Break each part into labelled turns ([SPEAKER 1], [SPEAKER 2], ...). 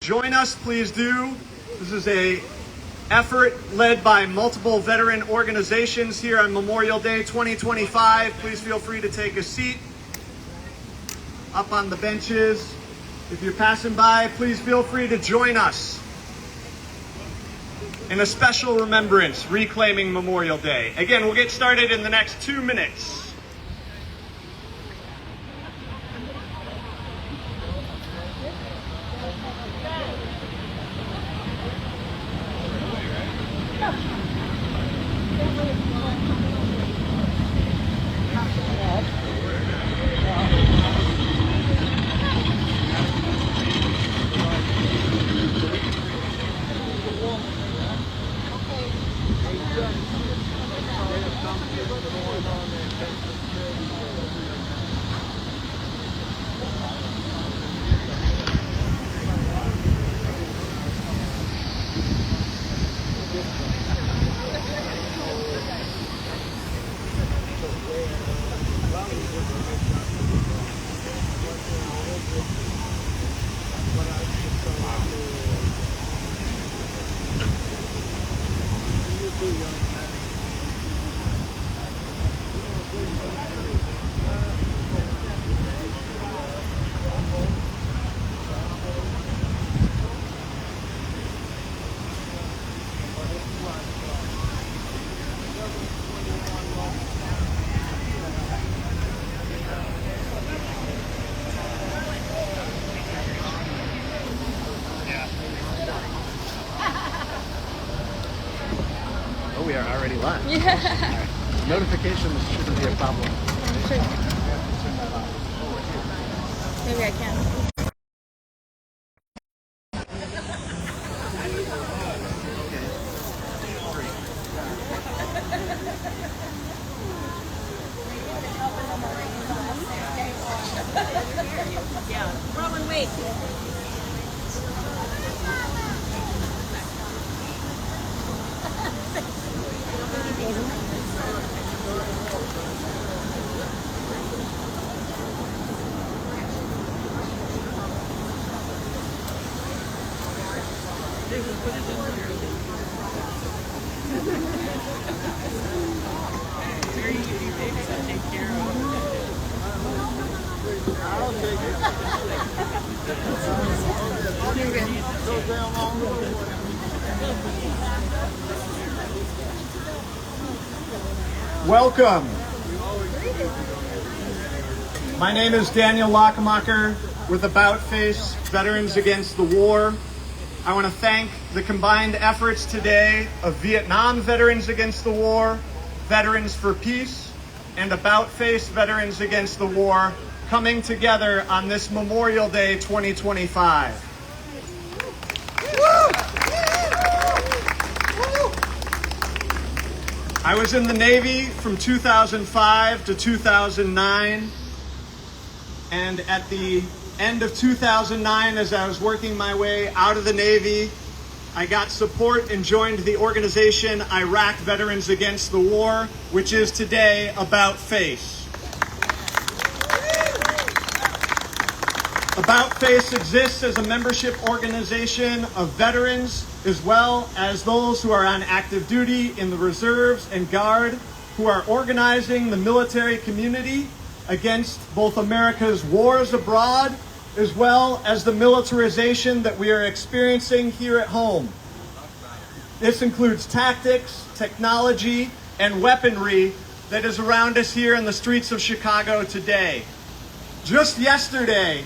[SPEAKER 1] Join us, please do. This is an effort led by multiple veteran organizations here on Memorial Day 2025. Please feel free to take a seat up on the benches. If you're passing by, please feel free to join us in a special remembrance reclaiming Memorial Day. Again, we'll get started in the next 2 minutes.
[SPEAKER 2] We are already live.
[SPEAKER 3] Yeah.
[SPEAKER 2] Notifications shouldn't be a problem.
[SPEAKER 3] Sure. Maybe I can.
[SPEAKER 4] Yeah. Roman, wait.
[SPEAKER 1] Welcome. My name is Daniel Lakemacher with About Face Veterans Against the War. I want to thank the combined efforts today of Vietnam Veterans Against the War, Veterans for Peace, and About Face Veterans Against the War coming together on this Memorial Day 2025. I was in the Navy from 2005 to 2009, and at the end of 2009, as I was working my way out of the Navy, I got support and joined the organization Iraq Veterans Against the War, which is today About Face. About Face exists as a membership organization of veterans as well as those who are on active duty in the reserves and guard who are organizing the military community against both America's wars abroad as well as the militarization that we are experiencing here at home. This includes tactics, technology, and weaponry that is around us here in the streets of Chicago today. Just yesterday,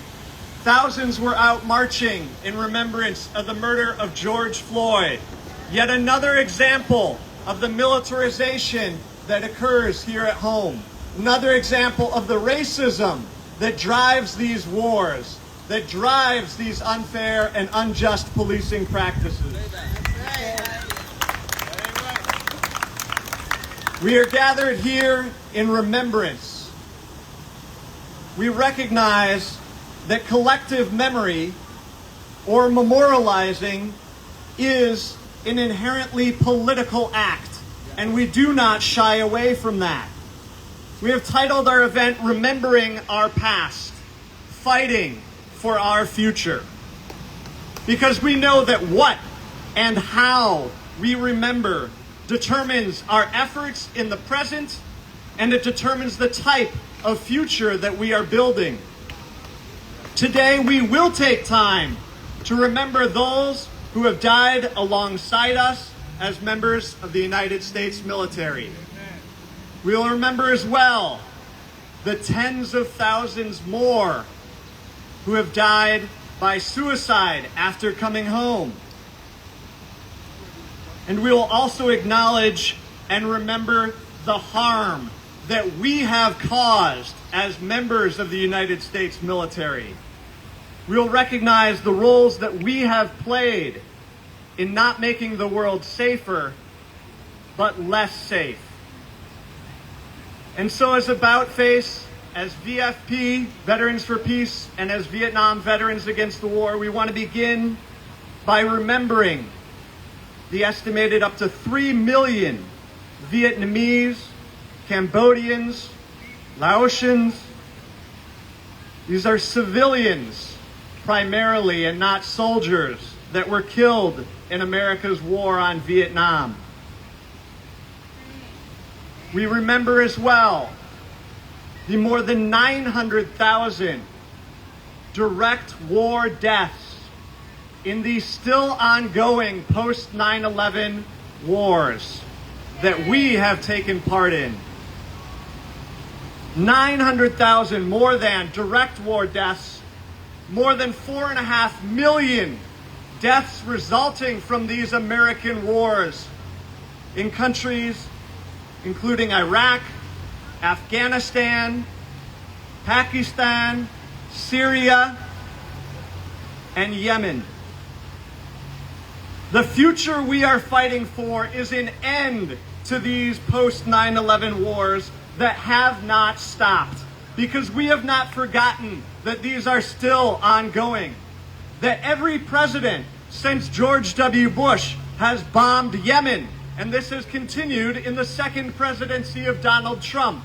[SPEAKER 1] thousands were out marching in remembrance of the murder of George Floyd. Yet another example of the militarization that occurs here at home. Another example of the racism that drives these wars, that drives these unfair and unjust policing practices. We are gathered here in remembrance. We recognize that collective memory or memorializing is an inherently political act, and we do not shy away from that. We have titled our event Remembering Our Past, Fighting for Our Future. because we know that what and how we remember determines our efforts in the present, and it determines the type of future that we are building. Today, we will take time to remember those who have died alongside us as members of the United States military. We will remember as well the tens of thousands more who have died by suicide after coming home. And we will also acknowledge and remember the harm that we have caused as members of the United States military. We will recognize the roles that we have played in not making the world safer, but less safe. And so as About Face, as VFP, Veterans for Peace, and as Vietnam Veterans Against the War, we want to begin by remembering the estimated up to 3 million Vietnamese, Cambodians, Laotians. These are civilians primarily and not soldiers that were killed in America's war on Vietnam. We remember as well the more than 900,000 direct war deaths in the still ongoing post 9/11 wars that we have taken part in. 900,000 more than direct war deaths, more than 4.5 million deaths resulting from these American wars in countries including Iraq, Afghanistan, Pakistan, Syria, and Yemen. The future we are fighting for is an end to these post 9/11 wars that have not stopped, because we have not forgotten that these are still ongoing. That every president since George W. Bush has bombed Yemen, and this has continued in the second presidency of Donald Trump.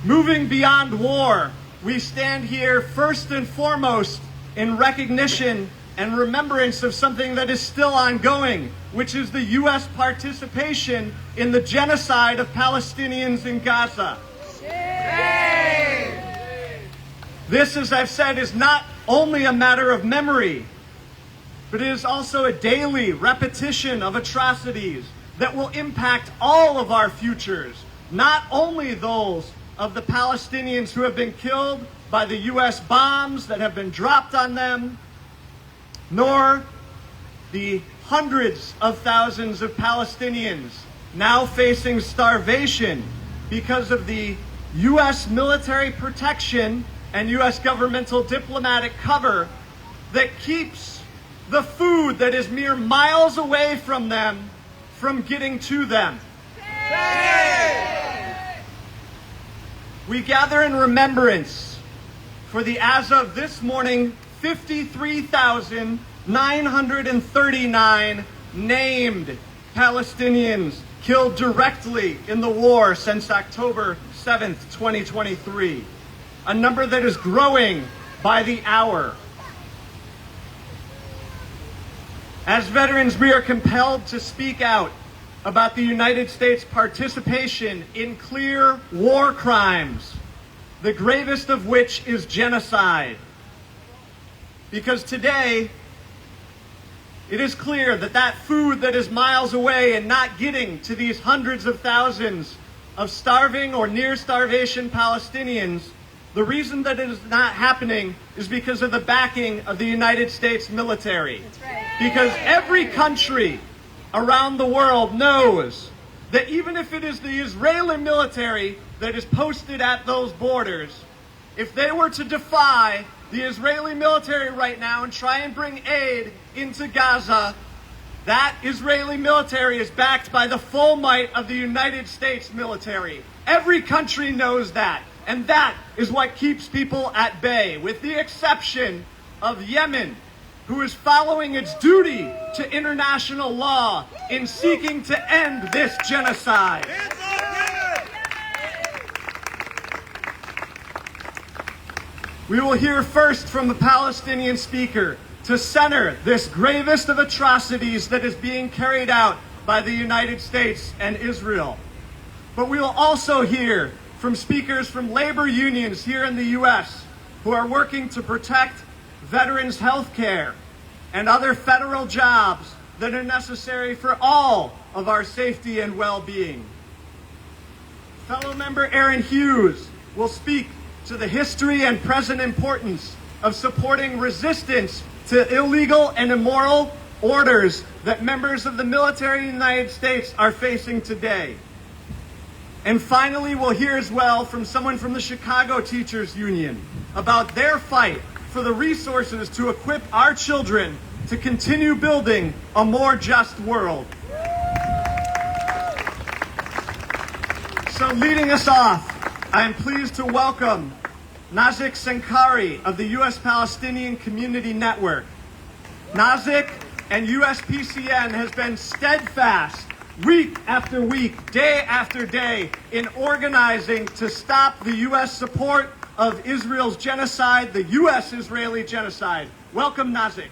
[SPEAKER 1] Moving beyond war, we stand here first and foremost in recognition and remembrance of something that is still ongoing, which is the U.S. participation in the genocide of Palestinians in Gaza. This, as I've said, is not only a matter of memory, but it is also a daily repetition of atrocities that will impact all of our futures, not only those of the Palestinians who have been killed by the U.S. bombs that have been dropped on them, nor the hundreds of thousands of Palestinians now facing starvation because of the U.S. military protection and U.S. governmental diplomatic cover that keeps the food that is mere miles away from them from getting to them. We gather in remembrance for the, as of this morning, 53,939 named Palestinians killed directly in the war since October 7th, 2023. A number that is growing by the hour. As veterans, we are compelled to speak out about the United States' participation in clear war crimes, the gravest of which is genocide. Because today, it is clear that that food that is miles away and not getting to these hundreds of thousands of starving or near starvation Palestinians, the reason that it is not happening is because of the backing of the United States military.
[SPEAKER 3] That's right.
[SPEAKER 1] Because every country around the world knows that even if it is the Israeli military that is posted at those borders, if they were to defy the Israeli military right now and try and bring aid into Gaza, that Israeli military is backed by the full might of the United States military. Every country knows that. And that is what keeps people at bay, with the exception of Yemen, who is following its duty to international law in seeking to end this genocide. We will hear first from the Palestinian speaker to center this gravest of atrocities that is being carried out by the United States and Israel. But we will also hear from speakers from labor unions here in the U.S. who are working to protect veterans' health care and other federal jobs that are necessary for all of our safety and well-being. Fellow member Aaron Hughes will speak to the history and present importance of supporting resistance to illegal and immoral orders that members of the military of the United States are facing today. And finally, we'll hear as well from someone from the Chicago Teachers Union about their fight for the resources to equip our children to continue building a more just world. So leading us off, I am pleased to welcome Nazik Sankari of the U.S. Palestinian Community Network. Nazik and USPCN has been steadfast week after week, day after day, in organizing to stop the U.S. support of Israel's genocide, the U.S.-Israeli genocide. Welcome, Nazik.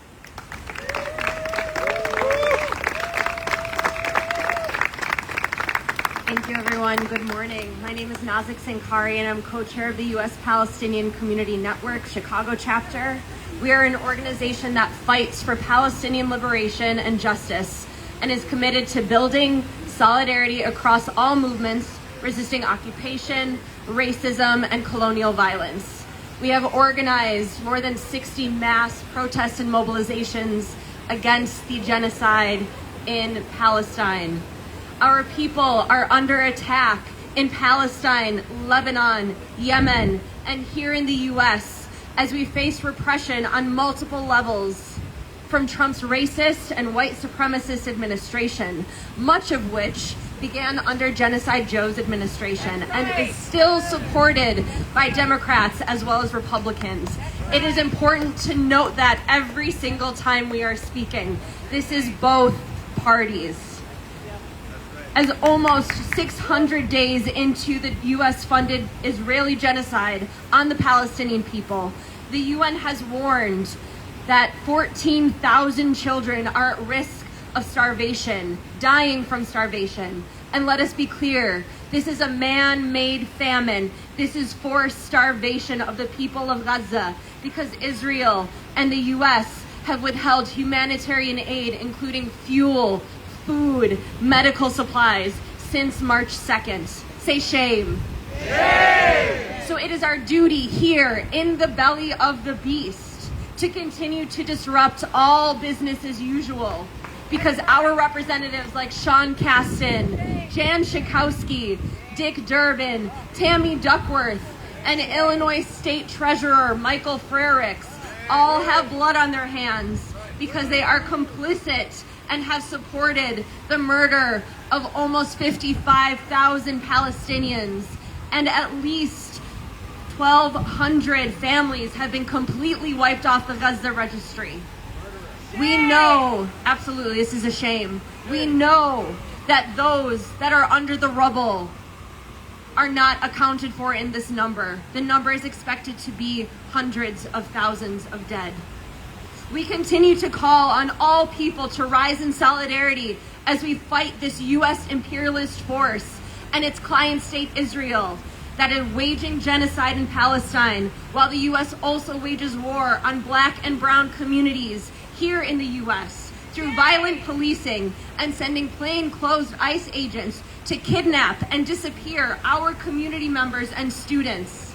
[SPEAKER 4] Thank you, everyone. Good morning. My name is Nazik Sankari, and I'm co-chair of the U.S. Palestinian Community Network, Chicago chapter. We are an organization that fights for Palestinian liberation and justice and is committed to building solidarity across all movements resisting occupation, racism, and colonial violence. We have organized more than 60 mass protests and mobilizations against the genocide in Palestine. Our people are under attack in Palestine, Lebanon, Yemen, and here in the U.S. as we face repression on multiple levels from Trump's racist and white supremacist administration, much of which began under Genocide Joe's administration and is still supported by Democrats as well as Republicans. It is important to note that every single time we are speaking, this is both parties. As almost 600 days into the U.S.-funded Israeli genocide on the Palestinian people, the UN has warned that 14,000 children are at risk of starvation, dying from starvation. And let us be clear, this is a man-made famine. This is forced starvation of the people of Gaza because Israel and the U.S. have withheld humanitarian aid, including fuel, food, medical supplies, since March 2nd. Say shame. Shame! So it is our duty here in the belly of the beast to continue to disrupt all business as usual, because our representatives like Sean Casten, Jan Schakowsky, Dick Durbin, Tammy Duckworth, and Illinois State Treasurer Michael Frericks all have blood on their hands because they are complicit and have supported the murder of almost 55,000 Palestinians, and at least 1,200 families have been completely wiped off the Gaza registry. We know, absolutely, this is a shame. We know that those that are under the rubble are not accounted for in this number. The number is expected to be hundreds of thousands of dead. We continue to call on all people to rise in solidarity as we fight this U.S. imperialist force and its client state Israel that is waging genocide in Palestine, while the U.S. also wages war on Black and brown communities here in the U.S. through violent policing and sending plainclothes ICE agents to kidnap and disappear our community members and students.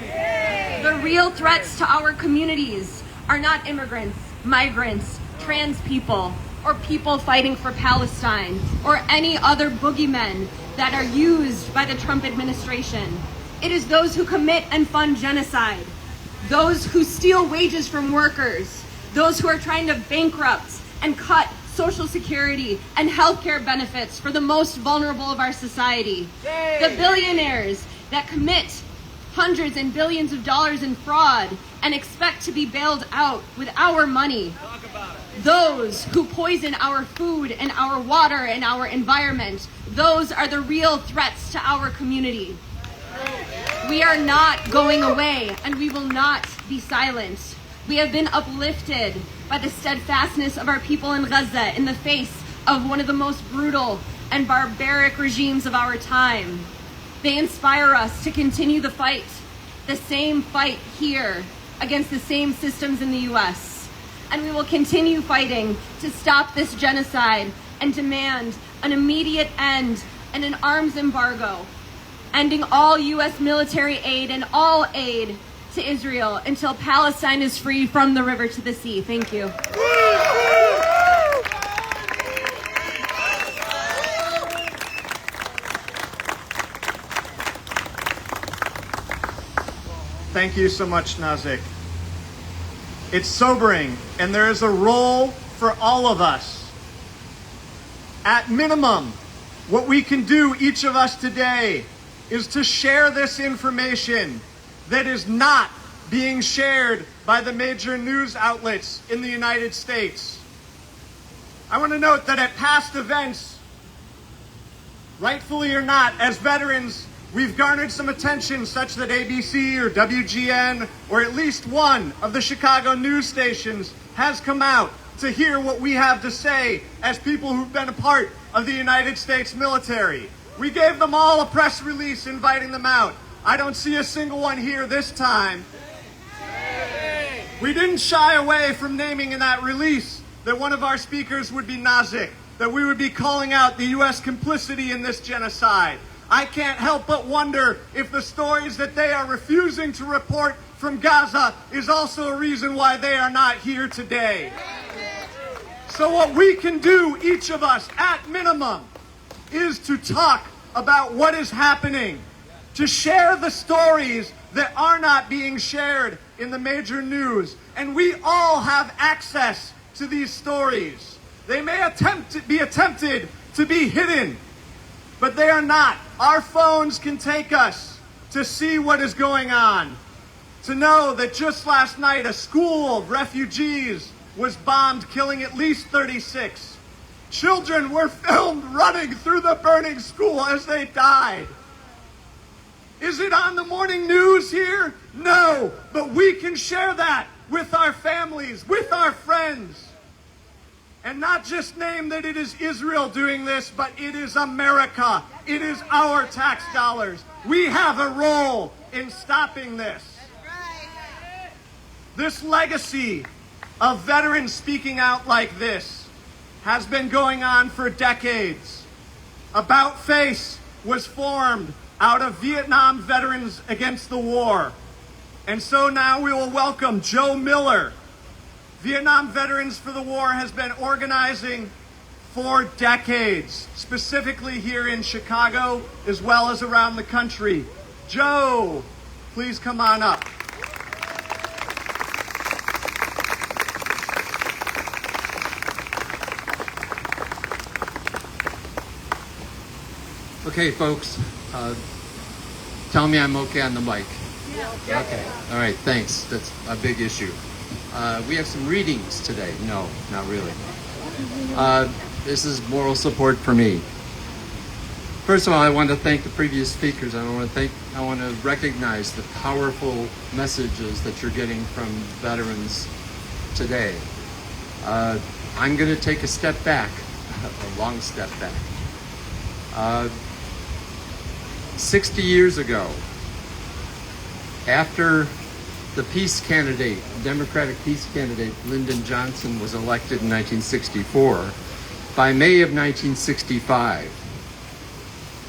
[SPEAKER 4] The real threats to our communities are not immigrants, migrants, trans people, or people fighting for Palestine, or any other boogeymen that are used by the Trump administration. It is those who commit and fund genocide, those who steal wages from workers, those who are trying to bankrupt and cut Social Security and healthcare benefits for the most vulnerable of our society. The billionaires that commit hundreds and billions of dollars in fraud and expect to be bailed out with our money. Those who poison our food and our water and our environment, those are the real threats to our community. We are not going away, and we will not be silent. We have been uplifted by the steadfastness of our people in Gaza in the face of one of the most brutal and barbaric regimes of our time. They inspire us to continue the fight, the same fight here against the same systems in the U.S. And we will continue fighting to stop this genocide and demand an immediate end and an arms embargo, ending all U.S. military aid and all aid to Israel until Palestine is free from the river to the sea. Thank you.
[SPEAKER 1] Thank you so much, Nazik. It's sobering, and there is a role for all of us. At minimum, what we can do, each of us today, is to share this information that is not being shared by the major news outlets in the United States. I want to note that at past events, rightfully or not, as veterans, we've garnered some attention such that ABC or WGN or at least one of the Chicago news stations has come out to hear what we have to say as people who've been a part of the United States military. We gave them all a press release inviting them out. I don't see a single one here this time. We didn't shy away from naming in that release that one of our speakers would be Nazik, that we would be calling out the U.S. complicity in this genocide. I can't help but wonder if the stories that they are refusing to report from Gaza is also a reason why they are not here today. So what we can do, each of us, at minimum, is to talk about what is happening, to share the stories that are not being shared in the major news. And we all have access to these stories. They may be attempted to be hidden, but they are not. Our phones can take us to see what is going on, to know that just last night a school of refugees was bombed, killing at least 36. Children were filmed running through the burning school as they died. Is it on the morning news here? No, but we can share that with our families, with our friends. And not just name that it is Israel doing this, but it is America. It is our tax dollars. We have a role in stopping this. This legacy of veterans speaking out like this has been going on for decades. About Face was formed out of Vietnam veterans against the war. And so now we will welcome Joe Miller. Vietnam Veterans for the War has been organizing for decades, specifically here in Chicago, as well as around the country. Joe, please come on up.
[SPEAKER 5] Okay, folks, tell me I'm okay on the mic. Yeah. Okay, all right, thanks. That's a big issue. We have some readings today. No, not really. This is moral support for me. First of all, I want to thank the previous speakers. I want to recognize the powerful messages that you're getting from veterans today. I'm going to take a step back, a long step back. 60 years ago, after the peace candidate, Democratic peace candidate, Lyndon Johnson was elected in 1964, by May of 1965,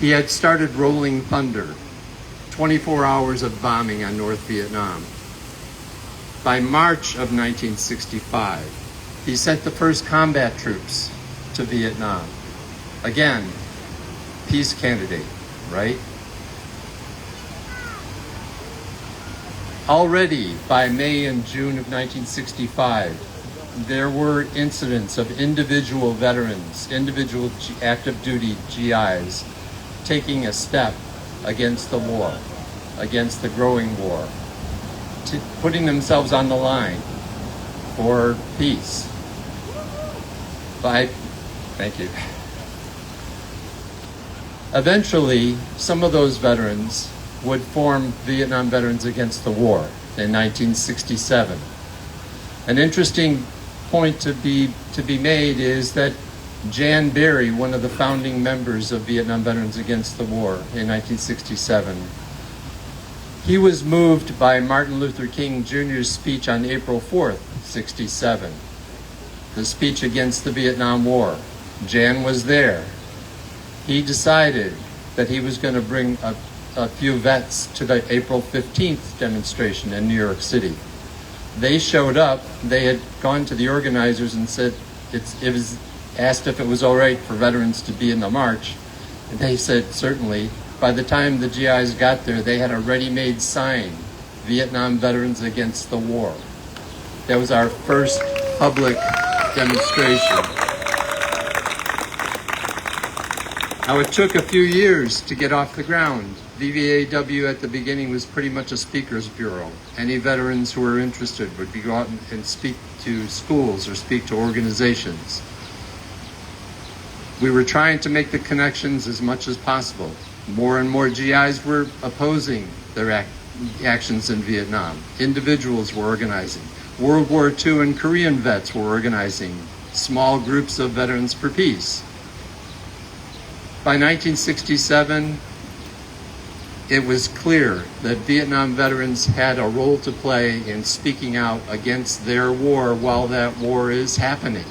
[SPEAKER 5] he had started rolling thunder, 24 hours of bombing on North Vietnam. By March of 1965, he sent the first combat troops to Vietnam. Again, peace candidate, right? Already by May and June of 1965, there were incidents of individual veterans, individual active duty GIs, taking a step against the war, against the growing war, putting themselves on the line for peace. Thank you. Eventually, some of those veterans would form Vietnam Veterans Against the War in 1967. An interesting point to be made is that Jan Berry, one of the founding members of Vietnam Veterans Against the War in 1967, he was moved by Martin Luther King Jr.'s speech on April 4th, 67, the speech against the Vietnam War. Jan was there. He decided that he was going to bring a few vets to the April 15th demonstration in New York City. They showed up. They had gone to the organizers and said, it was asked if it was all right for veterans to be in the march. And they said, certainly. By the time the GIs got there, they had a ready-made sign, Vietnam Veterans Against the War. That was our first public demonstration. Now, it took a few years to get off the ground. VVAW at the beginning was pretty much a speakers bureau. Any veterans who were interested would go out and speak to schools or speak to organizations. We were trying to make the connections as much as possible. More and more GIs were opposing their actions in Vietnam. Individuals were organizing. World War II and Korean vets were organizing small groups of veterans for peace. By 1967, it was clear that Vietnam veterans had a role to play in speaking out against their war while that war is happening.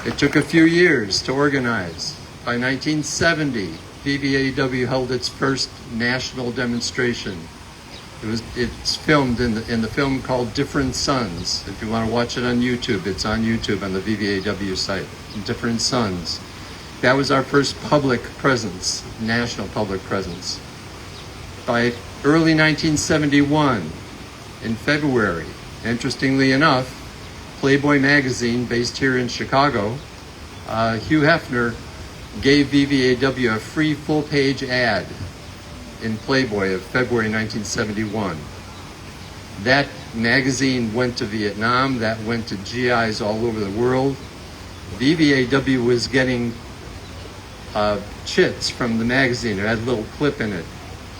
[SPEAKER 5] It took a few years to organize. By 1970, VVAW held its first national demonstration. It's filmed in the film called Different Suns. If you want to watch it on YouTube, it's on YouTube on the VVAW site. Different Suns. That was our first public presence, national public presence. By early 1971, in February, interestingly enough, Playboy magazine, based here in Chicago, Hugh Hefner gave VVAW a free full-page ad in Playboy of February 1971. That magazine went to Vietnam, that went to GIs all over the world. VVAW was getting chits from the magazine. It had a little clip in it.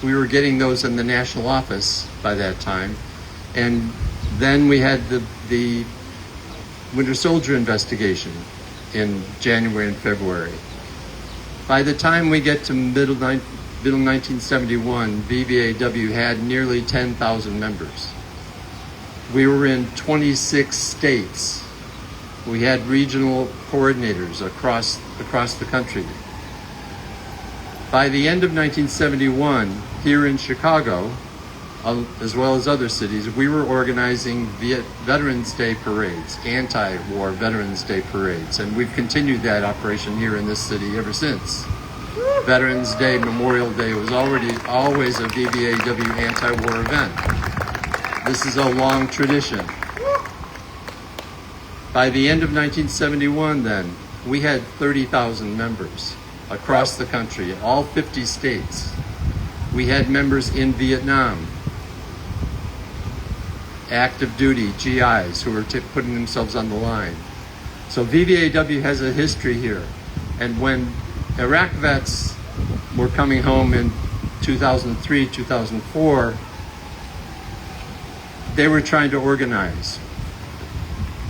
[SPEAKER 5] We were getting those in the national office by that time. And then we had the Winter Soldier investigation in January and February. By the time we get to middle 1971, VVAW had nearly 10,000 members. We were in 26 states. We had regional coordinators across the country. By the end of 1971, here in Chicago, as well as other cities, we were organizing Veterans Day parades, anti-war Veterans Day parades, and we've continued that operation here in this city ever since. Veterans Day, Memorial Day was always a VVAW anti-war event. This is a long tradition. By the end of 1971, then, we had 30,000 members across the country, all 50 states. We had members in Vietnam, active duty GIs who were putting themselves on the line. So VVAW has a history here. And when Iraq vets were coming home in 2003, 2004, they were trying to organize.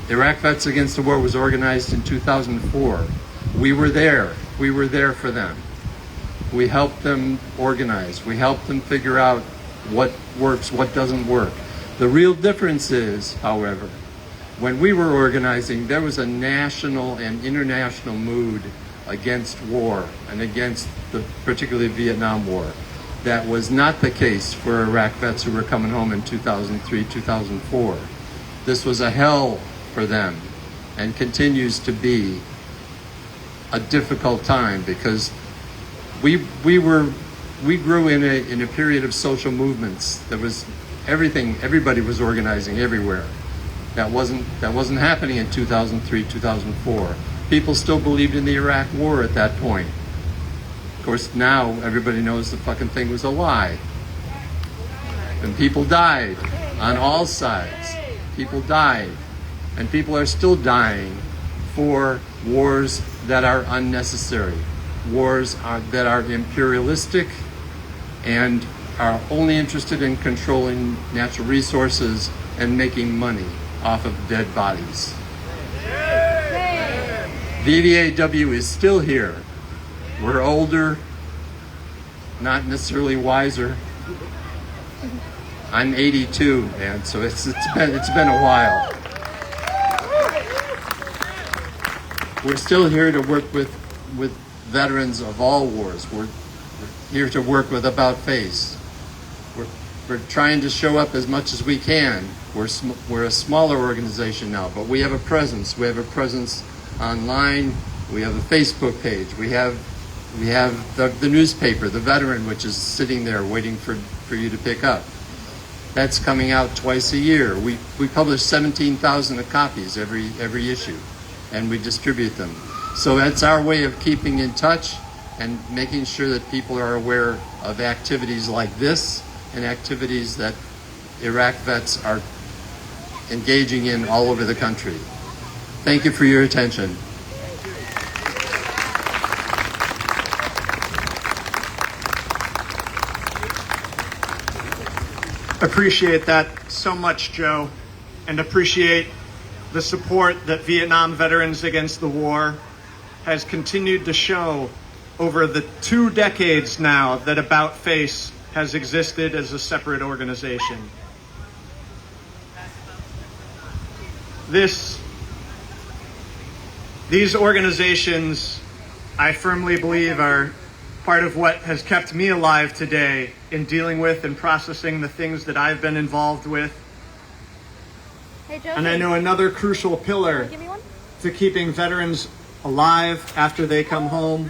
[SPEAKER 5] Iraq Vets Against the War was organized in 2004. We were there. We were there for them. We helped them organize. We helped them figure out what works, what doesn't work. The real difference is, however, when we were organizing, there was a national and international mood against war and against the particularly Vietnam War. That was not the case for Iraq vets who were coming home in 2003, 2004. This was a hell for them and continues to be a difficult time because we grew in a period of social movements. There was everybody was organizing everywhere. That wasn't happening in 2003, 2004. People still believed in the Iraq War at that point. Of course, now everybody knows the fucking thing was a lie. And people died on all sides. People died. And people are still dying for wars that are unnecessary, that are imperialistic and are only interested in controlling natural resources and making money off of dead bodies. VVAW is still here. We're older, not necessarily wiser. I'm 82, man, so it's been a while. We're still here to work with veterans of all wars. We're here to work with About Face. We're trying to show up as much as we can. We're a smaller organization now, but we have a presence. We have a presence online. We have a Facebook page. We have the newspaper, The Veteran, which is sitting there waiting for you to pick up. That's coming out twice a year. We publish 17,000 copies every issue, and we distribute them. So that's our way of keeping in touch and making sure that people are aware of activities like this and activities that Iraq vets are engaging in all over the country. Thank you for your attention.
[SPEAKER 1] Appreciate that so much, Joe, and appreciate the support that Vietnam Veterans Against the War has continued to show over the 2 decades now that About Face has existed as a separate organization. These organizations, I firmly believe, are part of what has kept me alive today in dealing with and processing the things that I've been involved with.
[SPEAKER 3] Hey, Josie.
[SPEAKER 1] And I know another crucial pillar
[SPEAKER 3] Give me one.
[SPEAKER 1] to keeping veterans alive after they come home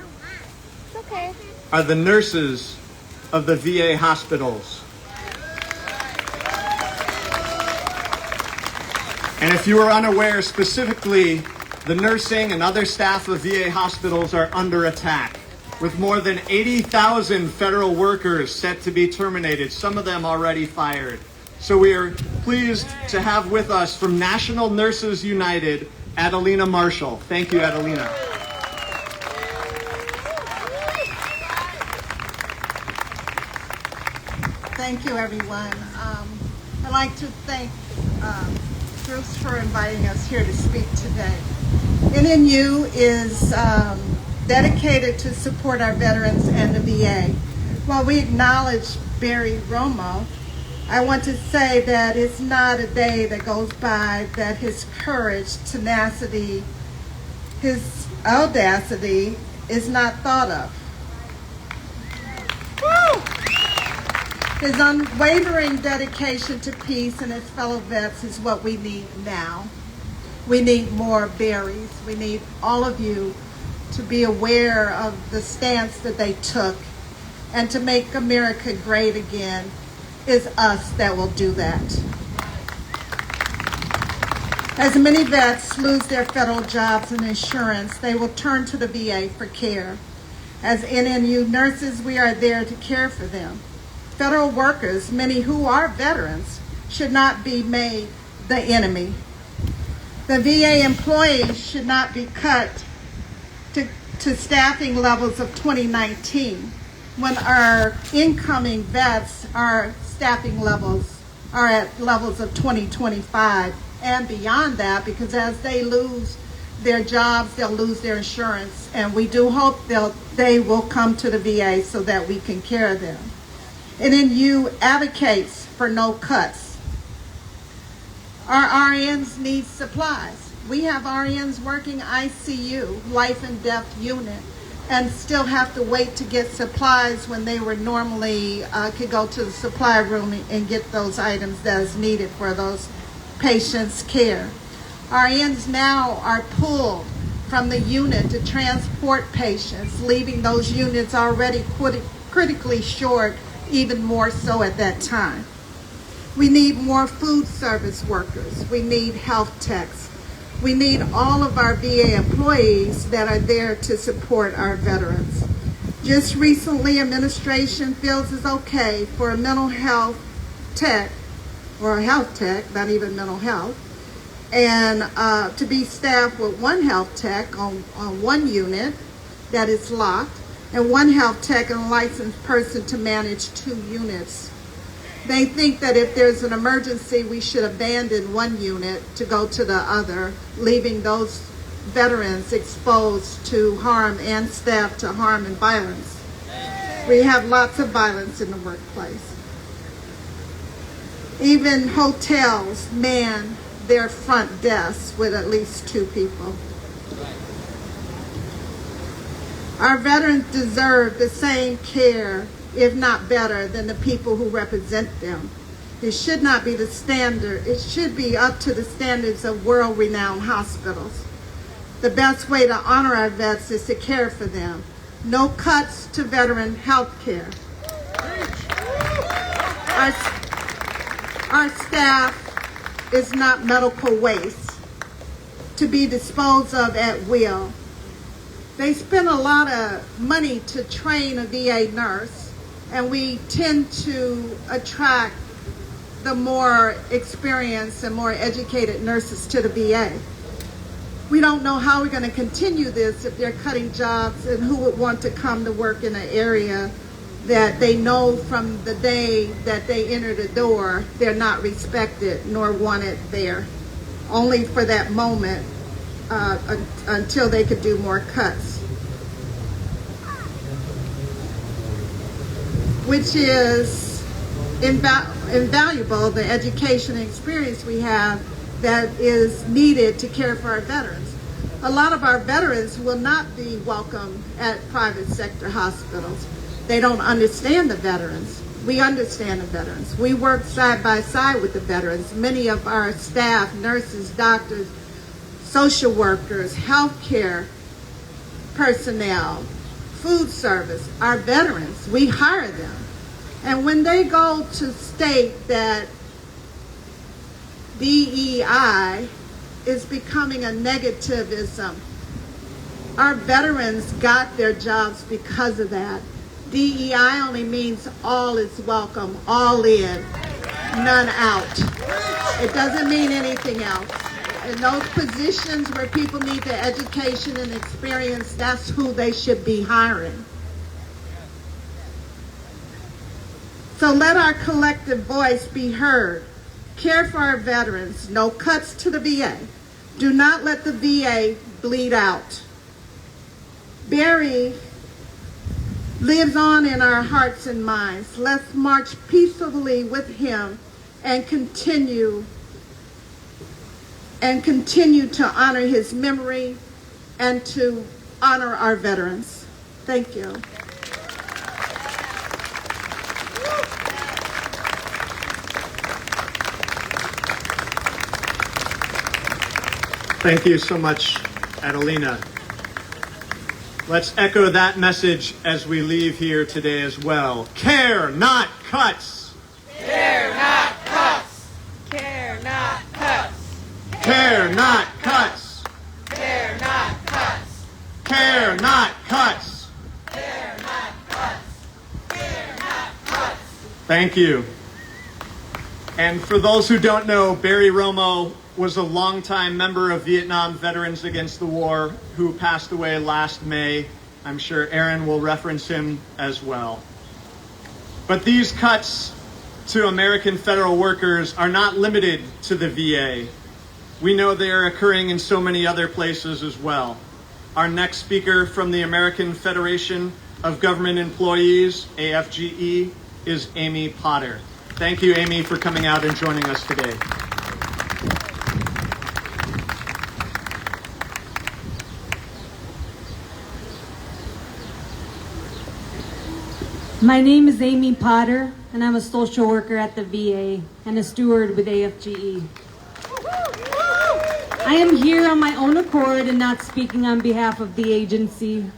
[SPEAKER 3] It's okay.
[SPEAKER 1] are the nurses of the VA hospitals. And if you are unaware, specifically, the nursing and other staff of VA hospitals are under attack, with more than 80,000 federal workers set to be terminated, some of them already fired. So we are pleased to have with us from National Nurses United, Adelena Marshall. Thank you, Adelena.
[SPEAKER 6] Thank you, everyone. I'd like to thank Bruce for inviting us here to speak today. NNU is dedicated to support our veterans and the VA. While we acknowledge Barry Romo, I want to say that it's not a day that goes by that his courage, tenacity, his audacity is not thought of. His unwavering dedication to peace and his fellow vets is what we need now. We need more Barrys. We need all of you to be aware of the stance that they took, and to make America great again is us that will do that. As many vets lose their federal jobs and insurance, they will turn to the VA for care. As NNU nurses, we are there to care for them. Federal workers, many who are veterans, should not be made the enemy. The VA employees should not be cut to staffing levels of 2019 when our incoming vets are staffing levels are at levels of 2025 and beyond that, because as they lose their jobs, they'll lose their insurance, and we do hope they will come to the VA so that we can care them. NNU advocates for no cuts. Our RNs need supplies. We have RNs working ICU, life and death unit, and still have to wait to get supplies when they were normally could go to the supply room and get those items that is needed for those patients' care. RNs now are pulled from the unit to transport patients, leaving those units already critically short, even more so at that time. We need more food service workers. We need health techs. We need all of our VA employees that are there to support our veterans. Just recently, administration feels it's okay for a mental health tech, or a health tech, not even mental health, and to be staffed with one health tech on one unit that is locked, and one health tech and a licensed person to manage 2 units. They think that if there's an emergency, we should abandon one unit to go to the other, leaving those veterans exposed to harm and staff to harm and violence. We have lots of violence in the workplace. Even hotels man their front desks with at least 2 people. Our veterans deserve the same care, if not better, than the people who represent them. It should not be the standard. It should be up to the standards of world-renowned hospitals. The best way to honor our vets is to care for them. No cuts to veteran health care. Our staff is not medical waste to be disposed of at will. They spend a lot of money to train a VA nurse, and we tend to attract the more experienced and more educated nurses to the VA. We don't know how we're going to continue this if they're cutting jobs, and who would want to come to work in an area that they know from the day that they enter the door they're not respected nor wanted there, only for that moment until they could do more cuts. Which is invaluable, the education and experience we have that is needed to care for our veterans. A lot of our veterans will not be welcome at private sector hospitals. They don't understand the veterans. We understand the veterans. We work side by side with the veterans. Many of our staff, nurses, doctors, social workers, healthcare personnel, food service, our veterans, we hire them. And when they go to state that DEI is becoming a negativism, our veterans got their jobs because of that. DEI only means all is welcome, all in, none out. It doesn't mean anything else. In those positions where people need the education and experience, that's who they should be hiring. So let our collective voice be heard. Care for our veterans. No cuts to the VA. Do not let the VA bleed out. Barry lives on in our hearts and minds. Let's march peacefully with him and continue to honor his memory and to honor our veterans. Thank you.
[SPEAKER 1] Thank you so much, Adelena. Let's echo that message as we leave here today as well. Care, not cuts.
[SPEAKER 7] Care, not cuts. Care, not cuts.
[SPEAKER 1] Care, not cuts.
[SPEAKER 7] Care, not cuts.
[SPEAKER 1] Care, not cuts.
[SPEAKER 7] Care, not cuts. Care, not cuts.
[SPEAKER 1] Thank you. And for those who don't know, Barry Romo was a longtime member of Vietnam Veterans Against the War who passed away last May. I'm sure Aaron will reference him as well. But these cuts to American federal workers are not limited to the VA. We know they are occurring in so many other places as well. Our next speaker from the American Federation of Government Employees, AFGE, is Aimee Potter. Thank you, Aimee, for coming out and joining us today.
[SPEAKER 8] My name is Aimee Potter, and I'm a social worker at the VA and a steward with AFGE. I am here on my own accord and not speaking on behalf of the agency.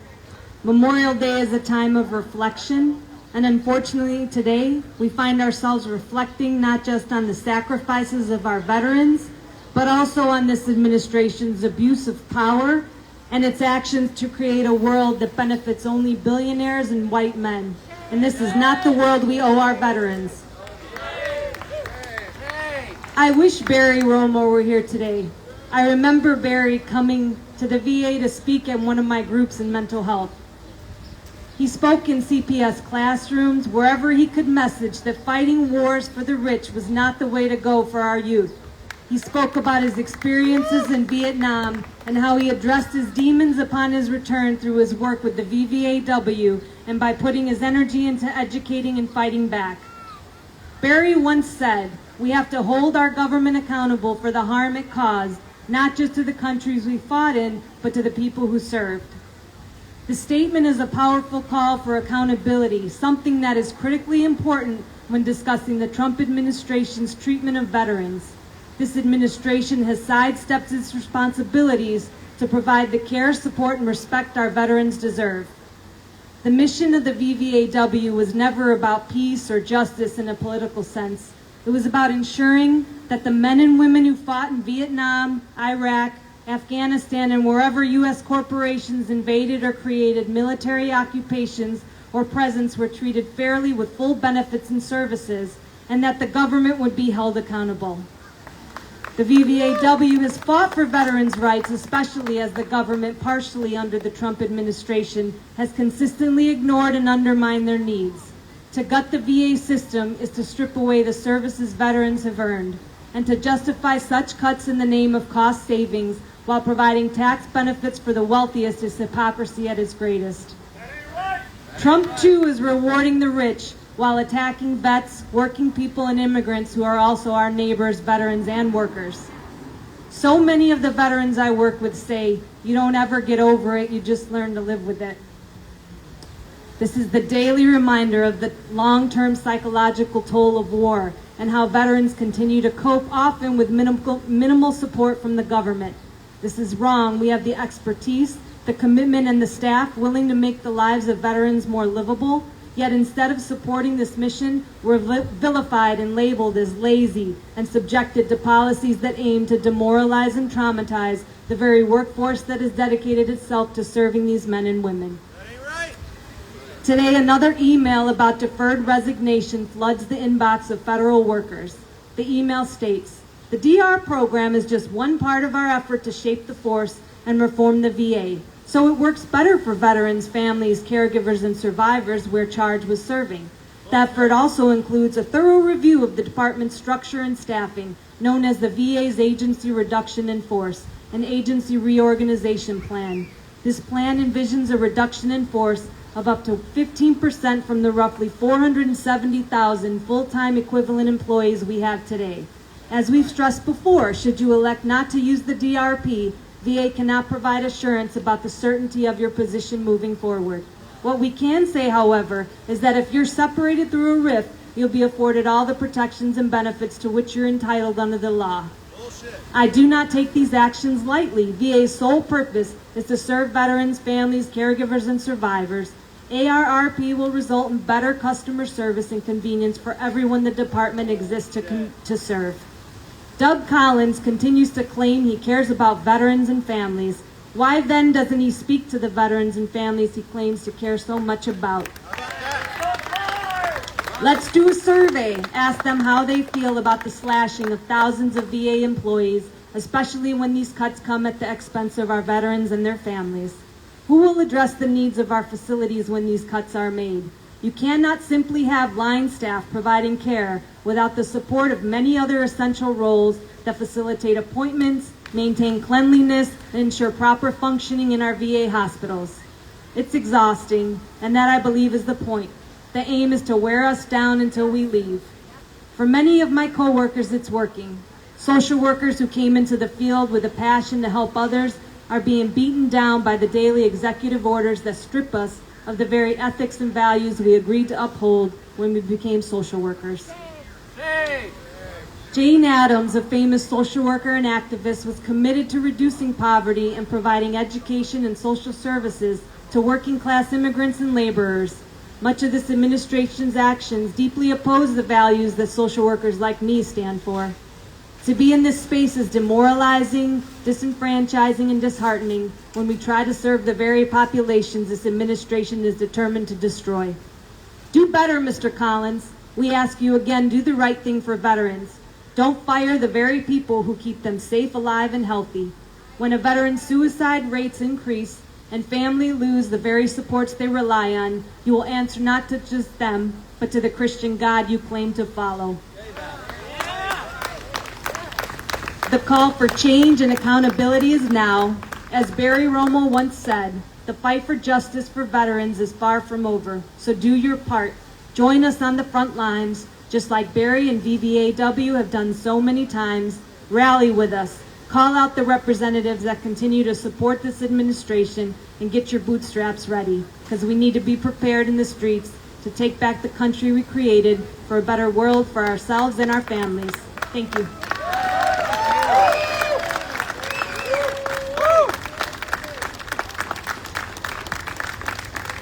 [SPEAKER 8] Memorial Day is a time of reflection, and unfortunately today we find ourselves reflecting not just on the sacrifices of our veterans, but also on this administration's abuse of power and its actions to create a world that benefits only billionaires and white men. And this is not the world we owe our veterans. I wish Barry Romo were here today. I remember Barry coming to the VA to speak at one of my groups in mental health. He spoke in CPS classrooms wherever he could message that fighting wars for the rich was not the way to go for our youth. He spoke about his experiences in Vietnam and how he addressed his demons upon his return through his work with the VVAW and by putting his energy into educating and fighting back. Barry once said, "We have to hold our government accountable for the harm it caused, not just to the countries we fought in, but to the people who served." The statement is a powerful call for accountability, something that is critically important when discussing the Trump administration's treatment of veterans. This administration has sidestepped its responsibilities to provide the care, support, and respect our veterans deserve. The mission of the VVAW was never about peace or justice in a political sense. It was about ensuring that the men and women who fought in Vietnam, Iraq, Afghanistan, and wherever U.S. corporations invaded or created military occupations or presence were treated fairly with full benefits and services, and that the government would be held accountable. The VVAW has fought for veterans' rights, especially as the government, partially under the Trump administration, has consistently ignored and undermined their needs. To gut the VA system is to strip away the services veterans have earned, and to justify such cuts in the name of cost savings while providing tax benefits for the wealthiest is hypocrisy at its greatest. Trump, too, is rewarding the rich while attacking vets, working people, and immigrants who are also our neighbors, veterans, and workers. So many of the veterans I work with say, "You don't ever get over it, you just learn to live with it." This is the daily reminder of the long-term psychological toll of war and how veterans continue to cope, often with minimal support from the government. This is wrong. We have the expertise, the commitment, and the staff willing to make the lives of veterans more livable, yet instead of supporting this mission, we're vilified and labeled as lazy and subjected to policies that aim to demoralize and traumatize the very workforce that has dedicated itself to serving these men and women. Today, another email about deferred resignation floods the inbox of federal workers. The email states, "The DR program is just one part of our effort to shape the force and reform the VA, so it works better for veterans, families, caregivers, and survivors we're charged with serving. The effort also includes a thorough review of the department's structure and staffing, known as the VA's Agency Reduction in Force, an agency reorganization plan. This plan envisions a reduction in force of up to 15% from the roughly 470,000 full-time equivalent employees we have today. As we've stressed before, should you elect not to use the DRP, VA cannot provide assurance about the certainty of your position moving forward. What we can say, however, is that if you're separated through a RIF, you'll be afforded all the protections and benefits to which you're entitled under the law. I do not take these actions lightly. VA's sole purpose is to serve veterans, families, caregivers, and survivors. ARRP will result in better customer service and convenience for everyone the department exists to serve. Doug Collins continues to claim he cares about veterans and families. Why then doesn't he speak to the veterans and families he claims to care so much about? Let's do a survey. Ask them how they feel about the slashing of thousands of VA employees, especially when these cuts come at the expense of our veterans and their families. Who will address the needs of our facilities when these cuts are made? You cannot simply have line staff providing care without the support of many other essential roles that facilitate appointments, maintain cleanliness, and ensure proper functioning in our VA hospitals. It's exhausting, and that I believe is the point. The aim is to wear us down until we leave. For many of my coworkers, it's working. Social workers who came into the field with a passion to help others are being beaten down by the daily executive orders that strip us of the very ethics and values we agreed to uphold when we became social workers. Jane Addams, a famous social worker and activist, was committed to reducing poverty and providing education and social services to working class immigrants and laborers. Much of this administration's actions deeply oppose the values that social workers like me stand for. To be in this space is demoralizing, disenfranchising, and disheartening when we try to serve the very populations this administration is determined to destroy. Do better, Mr. Collins. We ask you again, do the right thing for veterans. Don't fire the very people who keep them safe, alive, and healthy. When a veteran's suicide rates increase and families lose the very supports they rely on, you will answer not to just them, but to the Christian God you claim to follow. The call for change and accountability is now. As Barry Romo once said, the fight for justice for veterans is far from over, so do your part. Join us on the front lines, just like Barry and VVAW have done so many times. Rally with us. Call out the representatives that continue to support this administration and get your bootstraps ready, because we need to be prepared in the streets to take back the country we created for a better world for ourselves and our families. Thank you.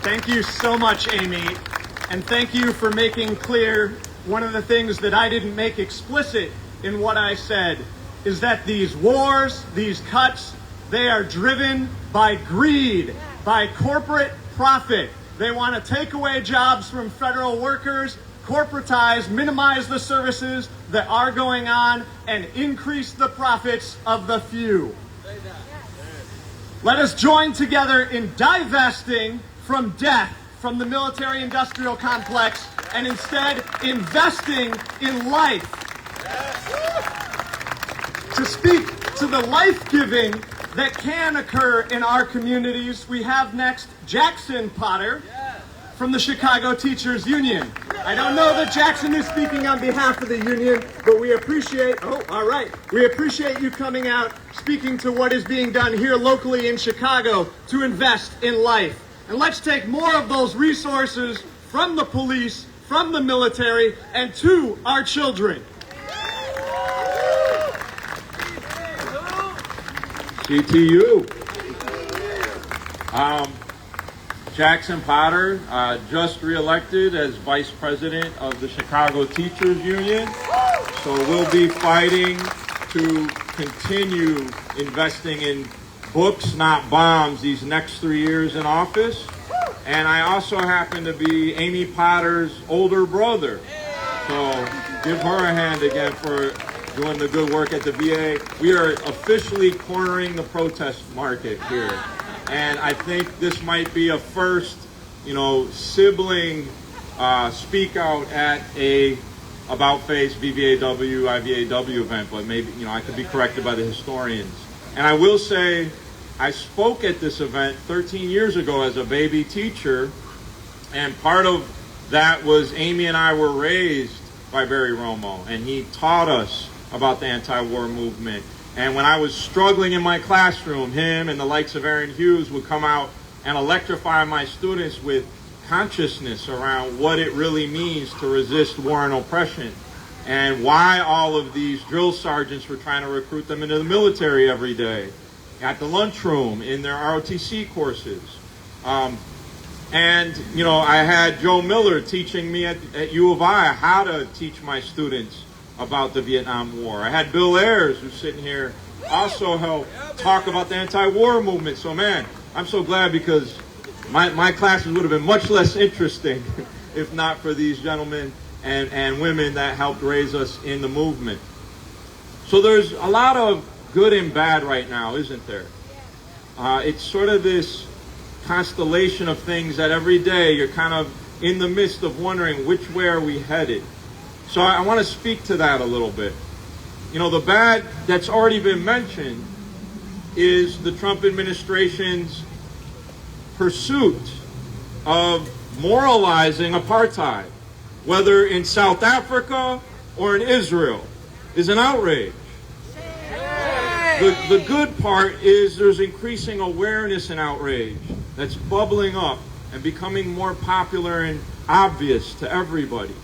[SPEAKER 1] Thank you so much, Amy, and thank you for making clear one of the things that I didn't make explicit in what I said is that these wars, these cuts, they are driven by greed, by corporate profit. They want to take away jobs from federal workers, corporatize, minimize the services that are going on, and increase the profits of the few. Let us join together in divesting from death from the military-industrial complex and instead investing in life. To speak to the life-giving that can occur in our communities, we have next Jackson Potter from the Chicago Teachers Union. I don't know that Jackson is speaking on behalf of the union, but we appreciate, we appreciate you coming out, speaking to what is being done here locally in Chicago to invest in life. And let's take more of those resources from the police, from the military, and to our children.
[SPEAKER 9] CTU. Jackson Potter, just reelected as Vice President of the Chicago Teachers Union. So we'll be fighting to continue investing in books, not bombs, these next 3 years in office. And I also happen to be Aimee Potter's older brother. So give her a hand again for doing the good work at the VA. We are officially cornering the protest market here. And I think this might be a first, sibling speak out at a About Face VVAW, IVAW event, but maybe, I could be corrected by the historians. And I will say, I spoke at this event 13 years ago as a baby teacher, and part of that was Amy and I were raised by Barry Romo, and he taught us about the anti-war movement. And when I was struggling in my classroom, him and the likes of Hughes would come out and electrify my students with consciousness around what it really means to resist war and oppression, and why all of these drill sergeants were trying to recruit them into the military every day, at the lunchroom, in their ROTC courses. And, I had Joe Miller teaching me at U of I how to teach my students about the Vietnam War. I had Bill Ayers, who's sitting here, also help talk about the anti-war movement. So, man, I'm so glad, because my classes would have been much less interesting if not for these gentlemen and women that helped raise us in the movement. So there's a lot of good and bad right now, isn't there? It's sort of this constellation of things that every day you're kind of in the midst of wondering which way are we headed. So I want to speak to that a little bit. The bad that's already been mentioned is the Trump administration's pursuit of moralizing apartheid, whether in South Africa or in Israel, is an outrage. The good part is there's increasing awareness and outrage that's bubbling up and becoming more popular and obvious to everybody.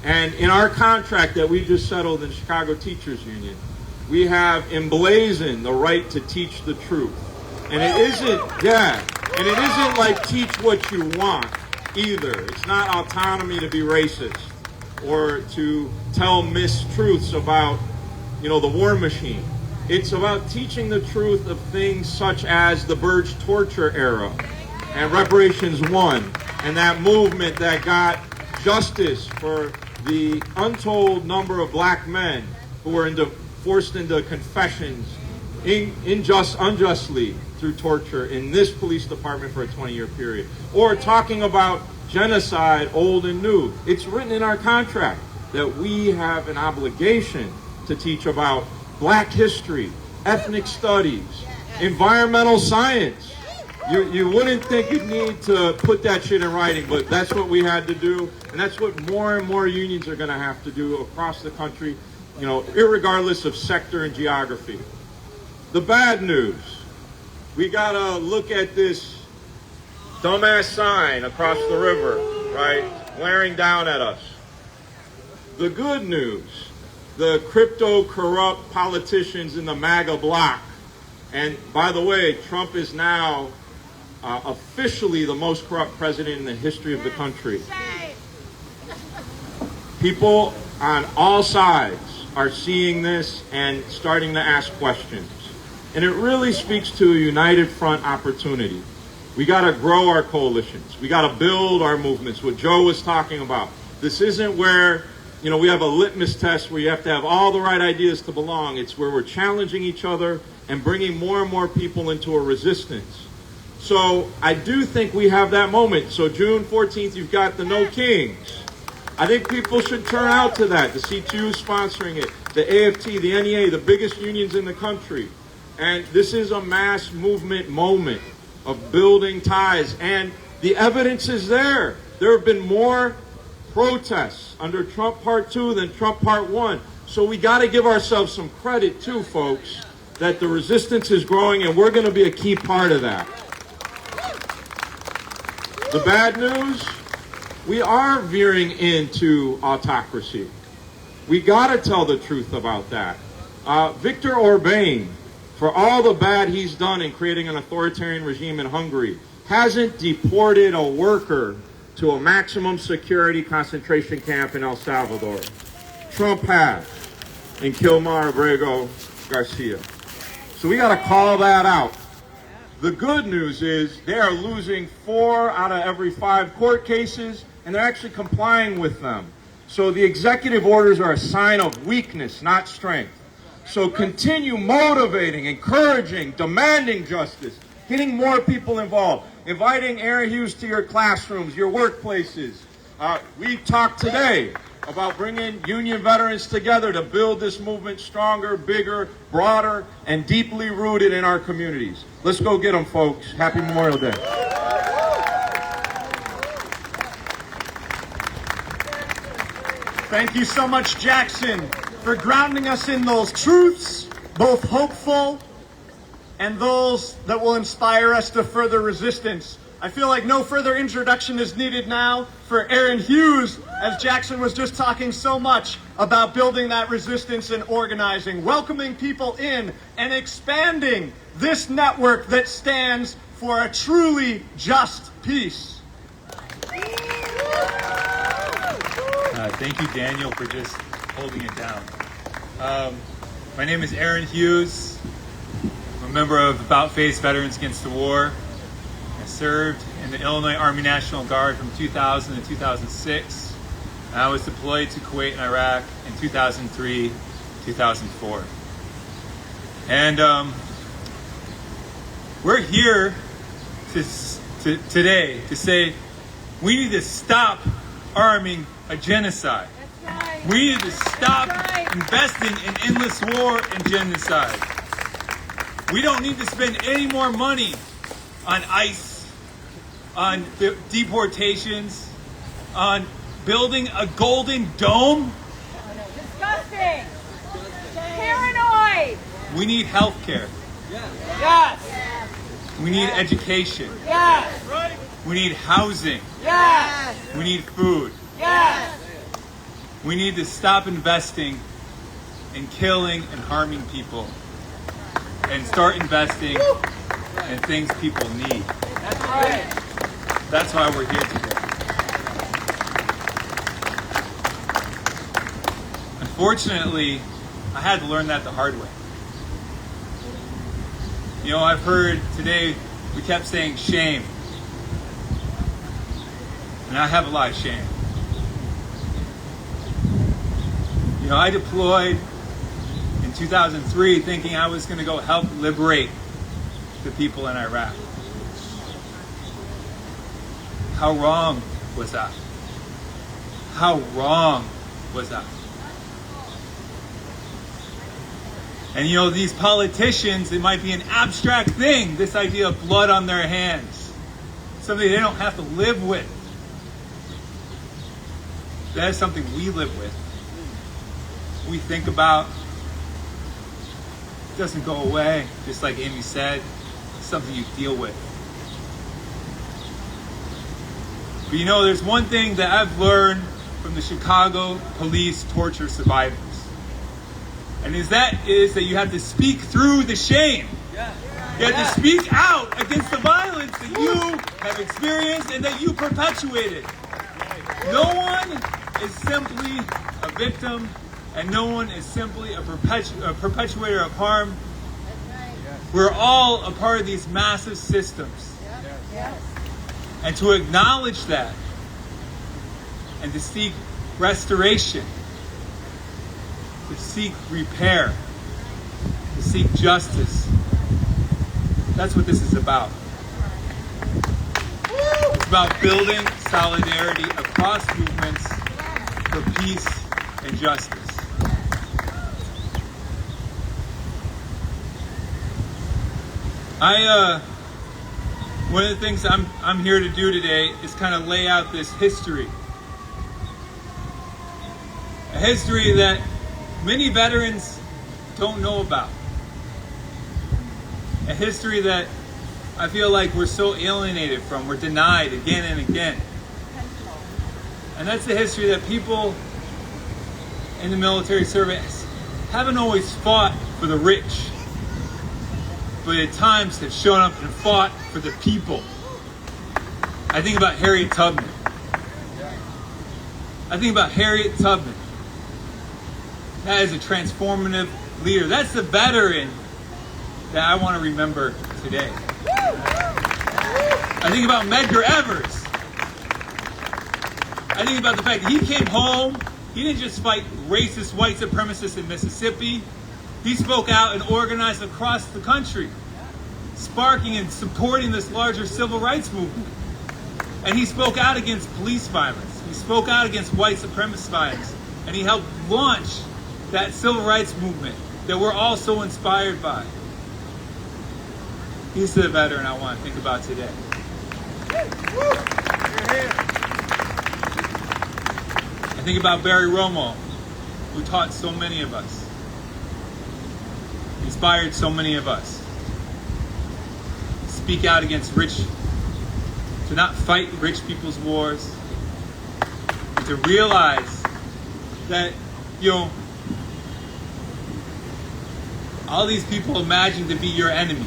[SPEAKER 9] And in our contract that we just settled in Chicago Teachers Union, we have emblazoned the right to teach the truth. And it isn't like teach what you want either. It's not autonomy to be racist or to tell mistruths about, the war machine. It's about teaching the truth of things such as the Burge torture era and Reparations 1 and that movement that got justice for the untold number of black men who were forced into confessions unjustly through torture in this police department for a 20-year period. Or talking about genocide, old and new. It's written in our contract that we have an obligation to teach about black history, ethnic studies, environmental science. You wouldn't think you'd need to put that shit in writing, but that's what we had to do, and that's what more and more unions are going to have to do across the country, you know, irregardless of sector and geography. The bad news, we got to look at this dumbass sign across the river, right, glaring down at us. The good news, the crypto-corrupt politicians in the MAGA bloc, and by the way, Trump is now officially the most corrupt president in the history of the country. People on all sides are seeing this and starting to ask questions. And it really speaks to a united front opportunity. We got to grow our coalitions. We got to build our movements, what Joe was talking about. This isn't where, you know, we have a litmus test where you have to have all the right ideas to belong. It's where we're challenging each other and bringing more and more people into a resistance. So I do think we have that moment. So June 14th, you've got the No Kings. I think people should turn out to that. The CTU is sponsoring it. The AFT, the NEA, the biggest unions in the country. And this is a mass movement moment of building ties. And the evidence is there. There have been more protests under Trump Part 2 than Trump Part 1. So we got to give ourselves some credit too, folks, that the resistance is growing, and we're going to be a key part of that. The bad news, we are veering into autocracy. We got to tell the truth about that. Viktor Orban, for all the bad he's done in creating an authoritarian regime in Hungary, hasn't deported a worker to a maximum security concentration camp in El Salvador. Trump has, in Kilmar Abrego Garcia. So we got to call that out. The good news is they are losing 4 out of every 5 court cases, and they're actually complying with them. So the executive orders are a sign of weakness, not strength. So continue motivating, encouraging, demanding justice, getting more people involved, inviting Aaron Hughes to your classrooms, your workplaces. We talked today about bringing union veterans together to build this movement stronger, bigger, broader, and deeply rooted in our communities. Let's go get them, folks. Happy Memorial Day.
[SPEAKER 1] Thank you so much, Jackson, for grounding us in those truths, both hopeful and those that will inspire us to further resistance. I feel like no further introduction is needed now for Aaron Hughes, as Jackson was just talking so much about building that resistance and organizing, welcoming people in, and expanding this network that stands for a truly just peace.
[SPEAKER 10] Thank you, Daniel, for just holding it down. My name is Aaron Hughes. I'm a member of About Face Veterans Against the War. I served in the Illinois Army National Guard from 2000 to 2006. And I was deployed to Kuwait and Iraq in 2003, 2004. And we're here today to say we need to stop arming a genocide.
[SPEAKER 3] That's right.
[SPEAKER 10] We need to stop investing in endless war and genocide. We don't need to spend any more money on ICE, on deportations, on building a golden dome.
[SPEAKER 3] Disgusting. Paranoid.
[SPEAKER 10] We need health care.
[SPEAKER 3] Yes.
[SPEAKER 10] We need education.
[SPEAKER 3] Yes.
[SPEAKER 10] We need housing.
[SPEAKER 3] Yes.
[SPEAKER 10] We need food.
[SPEAKER 3] Yes.
[SPEAKER 10] We need to stop investing in killing and harming people and start investing in things people need.
[SPEAKER 3] That's right.
[SPEAKER 10] That's why we're here today. Unfortunately, I had to learn that the hard way. You know, I've heard today we kept saying shame. And I have a lot of shame. You know, I deployed 2003 thinking I was going to go help liberate the people in Iraq. How wrong was that? How wrong was that? And you know, these politicians, it might be an abstract thing, this idea of blood on their hands. Something they don't have to live with. That is something we live with. We think about. It doesn't go away, just like Aimee said. It's something you deal with. But you know, there's one thing that I've learned from the Chicago police torture survivors. And is that you have to speak through the shame. You have to speak out against the violence that you have experienced and that you perpetuated. No one is simply a victim, and no one is simply a perpetuator of harm. We're all a part of these massive systems. And to acknowledge that and to seek restoration, to seek repair, to seek justice, that's what this is about. It's about building solidarity across movements for peace and justice. One of the things I'm here to do today is kind of lay out this history. A history that many veterans don't know about. A history that I feel like we're so alienated from, we're denied again and again. And that's the history that people in the military service haven't always fought for the rich, but at times have shown up and fought for the people. I think about Harriet Tubman. That is a transformative leader. That's the veteran that I want to remember today. I think about Medgar Evers. I think about the fact that he came home. He didn't just fight racist white supremacists in Mississippi. He spoke out and organized across the country, sparking and supporting this larger civil rights movement. And he spoke out against police violence. He spoke out against white supremacist violence. And he helped launch that civil rights movement that we're all so inspired by. He's the veteran I want to think about today. I think about Barry Romo, who taught so many of us, inspired so many of us. Speak out against to not fight rich people's wars, and to realize that, all these people imagine to be your enemy.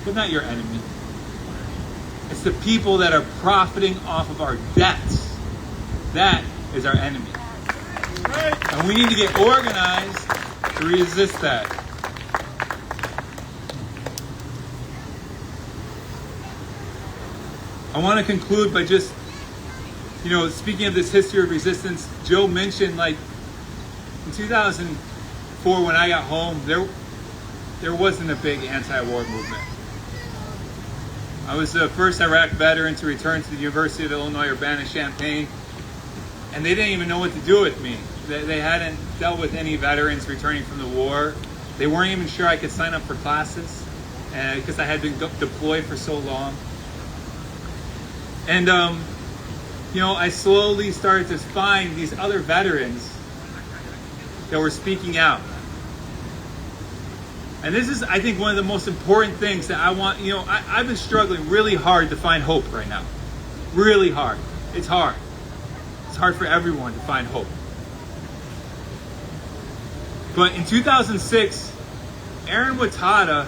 [SPEAKER 10] They're not your enemy. It's the people that are profiting off of our debts. That is our enemy. And we need to get organized to resist that. I want to conclude by just, speaking of this history of resistance. Joe mentioned, in 2004 when I got home, there wasn't a big anti-war movement. I was the first Iraq veteran to return to the University of Illinois Urbana-Champaign, and they didn't even know what to do with me. They hadn't dealt with any veterans returning from the war. They weren't even sure I could sign up for classes because I had been deployed for so long. And, I slowly started to find these other veterans that were speaking out. And this is, I think, one of the most important things that I want. I've been struggling really hard to find hope right now. Really hard. It's hard. It's hard for everyone to find hope. But in 2006, Aaron Watada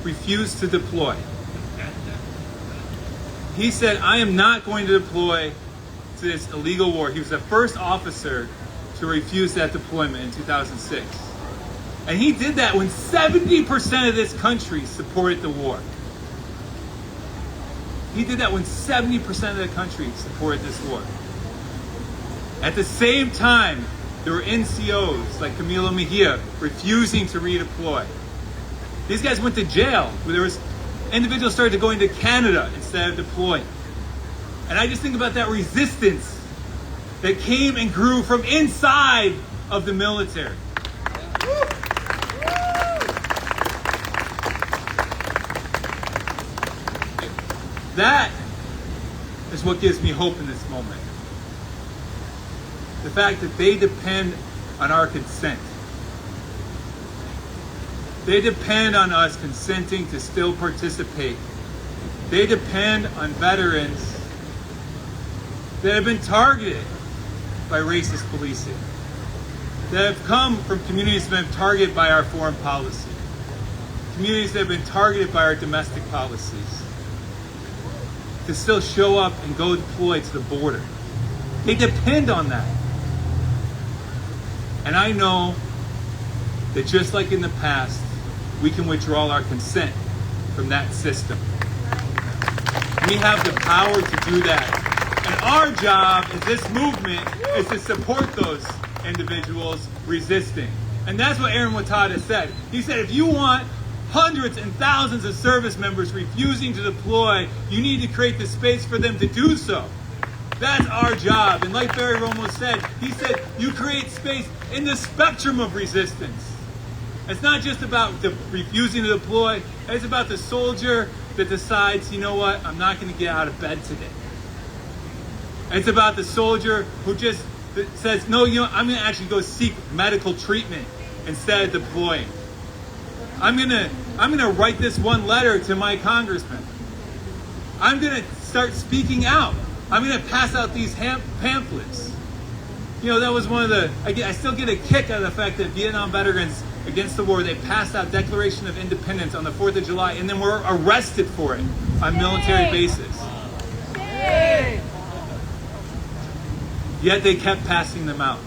[SPEAKER 10] refused to deploy. He said, I am not going to deploy to this illegal war. He was the first officer to refuse that deployment in 2006. And he did that when 70% of this country supported the war. He did that when 70% of the country supported this war. At the same time, there were NCOs like Camilo Mejia refusing to redeploy. These guys went to jail where there was individuals started going to Canada instead of deploying. And I just think about that resistance that came and grew from inside of the military. That is what gives me hope in this moment. The fact that they depend on our consent. They depend on us consenting to still participate. They depend on veterans that have been targeted by racist policing, that have come from communities that have been targeted by our foreign policy, communities that have been targeted by our domestic policies, to still show up and go deploy to the border. They depend on that. And I know that just like in the past, we can withdraw our consent from that system. We have the power to do that. And our job as this movement is to support those individuals resisting. And that's what Aaron Watada said. He said, if you want hundreds and thousands of service members refusing to deploy, you need to create the space for them to do so. That's our job. And like Barry Romo said, he said, you create space in the spectrum of resistance. It's not just about the refusing to deploy. It's about the soldier that decides, you know what, I'm not going to get out of bed today. It's about the soldier who just says, no, you know, I'm going to actually go seek medical treatment instead of deploying. I'm gonna write this one letter to my congressman. I'm gonna start speaking out. I'm gonna pass out these pamphlets. You know, that was one of the, I still get a kick out of the fact that Vietnam veterans against the war, they passed out Declaration of Independence on the 4th of July and then were arrested for it on military bases. Yet they kept passing them out.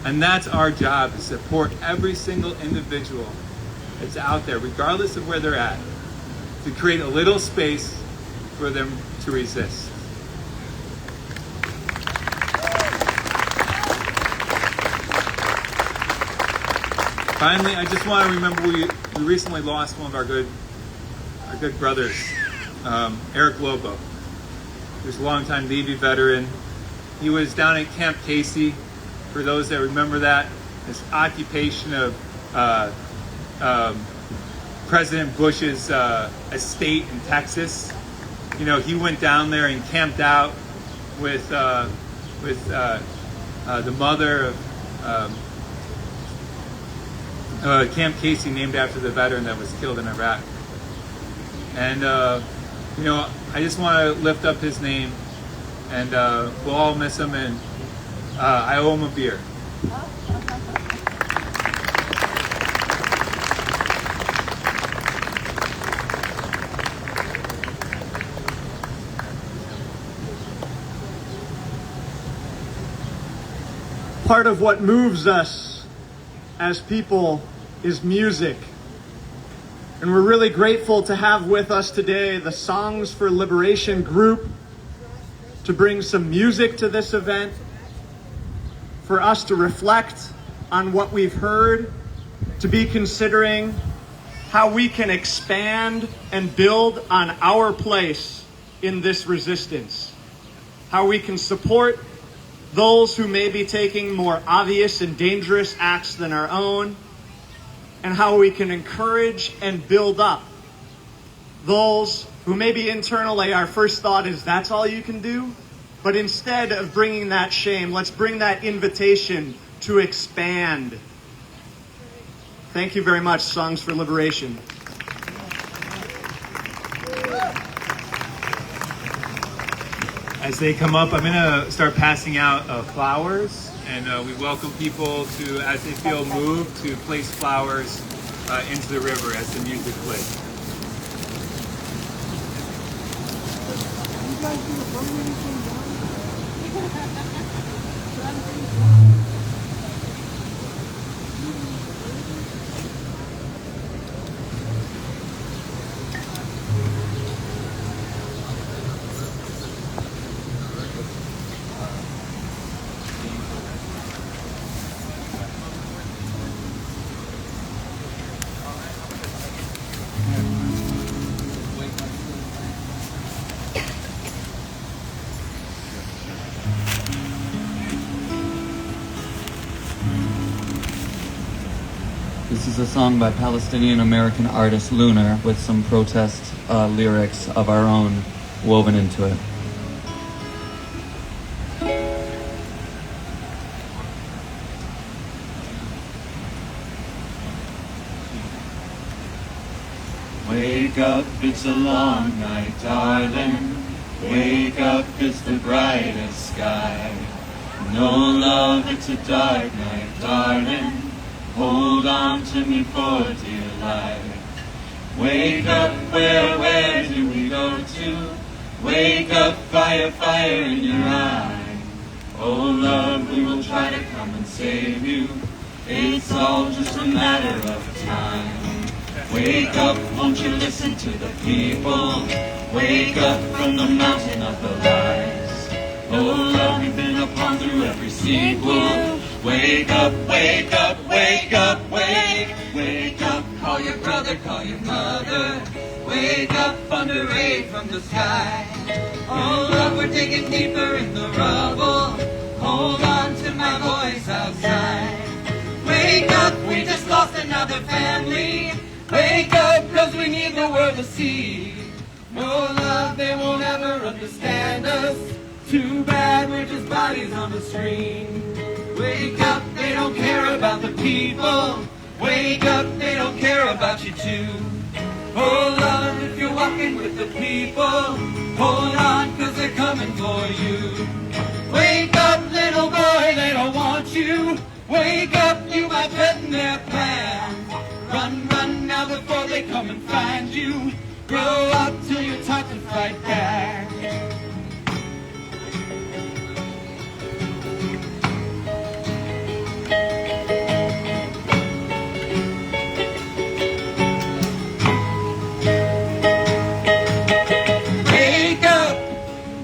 [SPEAKER 10] And that's our job, to support every single individual that's out there, regardless of where they're at, to create a little space for them to resist. Finally, I just want to remember we recently lost one of our good brothers, Eric Lobo. He was a longtime Navy veteran. He was down at Camp Casey. For those that remember that, this occupation of President Bush's estate in Texas. You know, he went down there and camped out with the mother of Camp Casey, named after the veteran that was killed in Iraq. And you know, I just want to lift up his name, and we'll all miss him, and I owe him a beer.
[SPEAKER 1] Part of what moves us as people is music. And we're really grateful to have with us today the Songs for Liberation group to bring some music to this event, for us to reflect on what we've heard, to be considering how we can expand and build on our place in this resistance, how we can support those who may be taking more obvious and dangerous acts than our own, and how we can encourage and build up those who maybe internally our first thought is that's all you can do, but instead of bringing that shame, let's bring that invitation to expand. Thank you very much, Songs for Liberation.
[SPEAKER 10] As they come up, I'm going to start passing out flowers, and we welcome people to, as they feel moved, to place flowers into the river as the music plays.
[SPEAKER 11] This is a song by Palestinian American artist Lunar with some protest lyrics of our own woven into it. Wake up, it's a long night, darling. Wake up, it's the brightest sky. No love, it's a dark night, darling. Hold on to me for dear life. Wake up, where do we go to? Wake up, fire, fire in your eye. Oh love, we will try to come and save you. It's all just a matter of time. Wake up, won't you listen to the people? Wake up from the mountain of the lies. Oh love, we've been upon through every sequel. Wake up, wake up, wake up, wake up. Call your brother, call your mother. Wake up, thunder rain from the sky. Oh love, we're digging deeper in the rubble. Hold on to my voice outside. Wake up, we just lost another family. Wake up, cause we need the world to see. No love, they won't ever understand us. Too bad, we're just bodies on the screen. Wake up, they don't care about the people. Wake up, they don't care about you too. Oh love, if you're walking with the people, hold on, cause they're coming for you. Wake up, little boy, they don't want you. Wake up, you might pet in their plans. Run, run now before they come and find you. Grow up till you're taught to fight back. Wake up,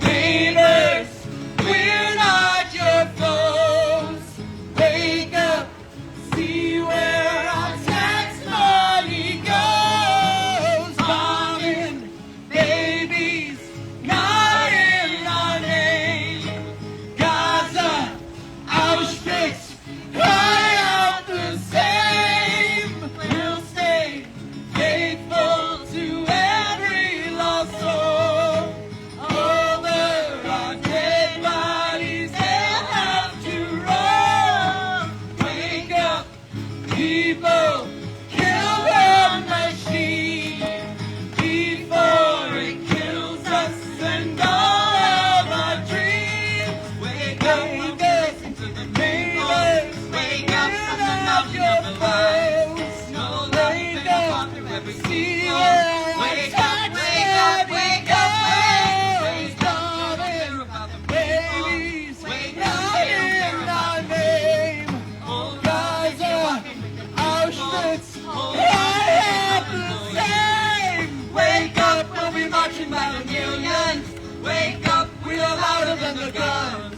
[SPEAKER 11] neighbors, we're not your foes. Wake up, see where our tax money goes. Bombing babies, not in our name. Gaza, Auschwitz, cry out the same. We'll stay faithful to every lost soul. Over our dead bodies, they'll have to roll. Wake up, people, kill the machine before it kills us and all of our dreams. Wake up, listen to the neighbors. Wake up from the mountain of the lies. No love, they don't walk through every sequel. Wake up, wake up, wake up, wake up. They don't care about the babies. Wake up, they don't care about the name. Gaza, Auschwitz, I have the same. Wake up, we'll be marching by the millions. Wake up, we are louder than the guns.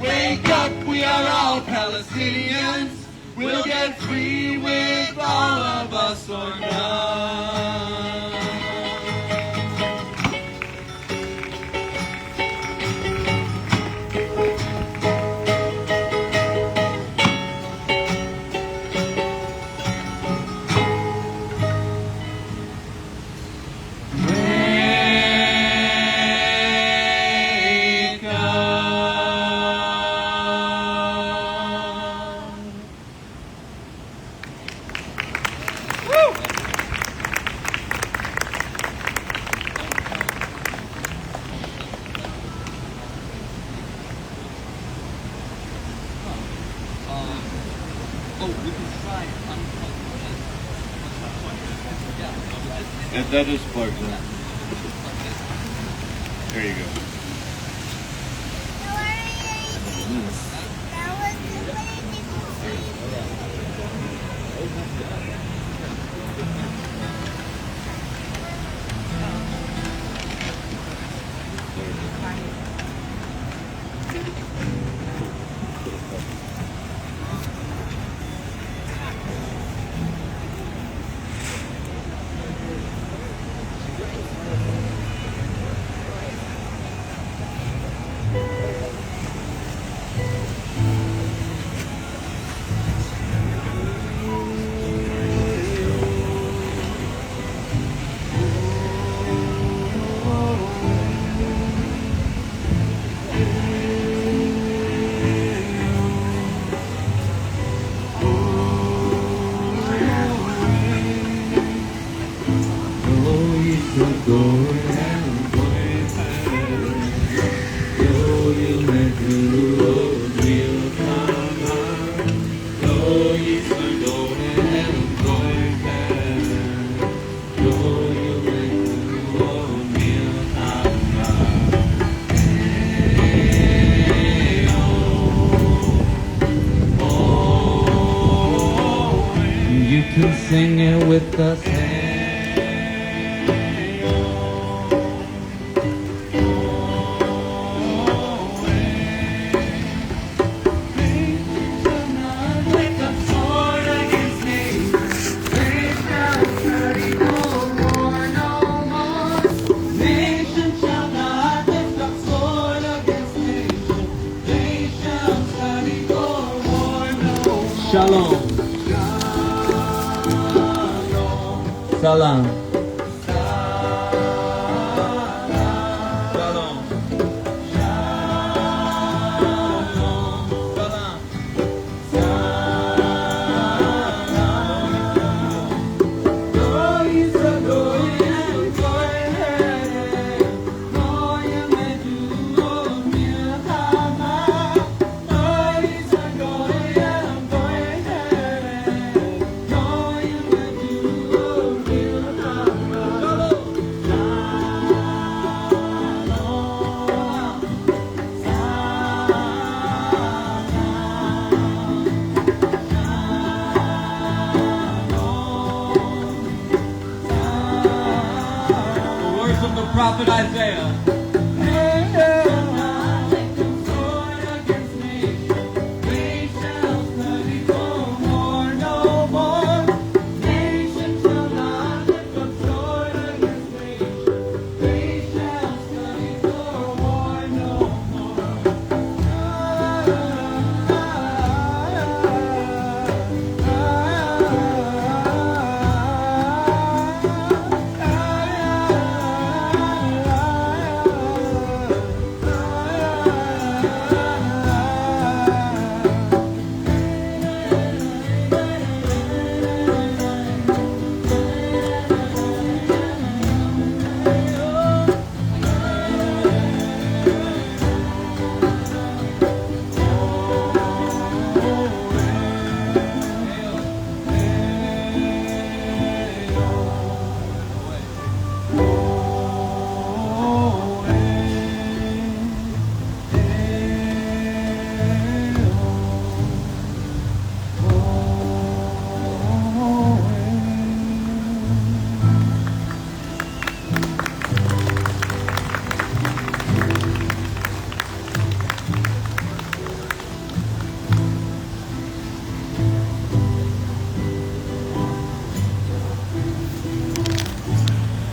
[SPEAKER 11] Wake up, we are all Palestinians. We'll get free with all of us or none. Wake
[SPEAKER 9] That is plugged in. There you go.
[SPEAKER 11] sing it with us. Shalom. Salam. Shalom. Prophet Isaiah.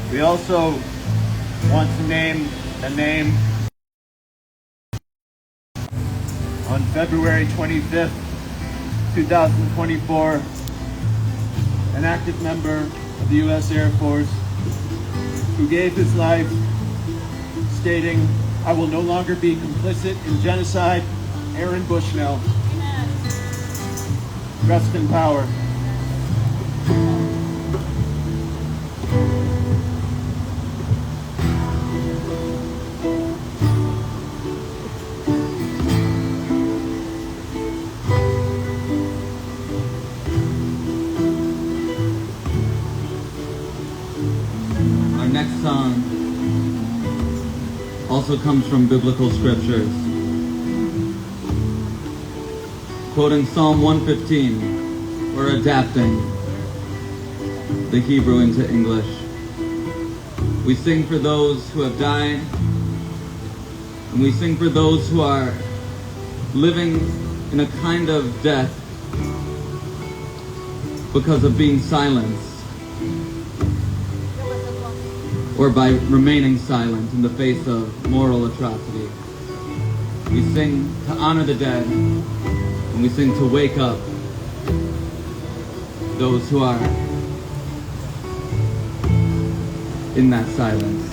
[SPEAKER 1] We also want to name a name. On February 25th, 2024, an active member of the U.S. Air Force who gave his life stating, "I will no longer be complicit in genocide," Aaron Bushnell. Rest in power.
[SPEAKER 11] Our next song also comes from biblical scriptures. Quoting Psalm 115, we're adapting the Hebrew into English. We sing for those who have died, and we sing for those who are living in a kind of death because of being silenced, or by remaining silent in the face of moral atrocity. We sing to honor the dead, and we sing to wake up those who are in that silence.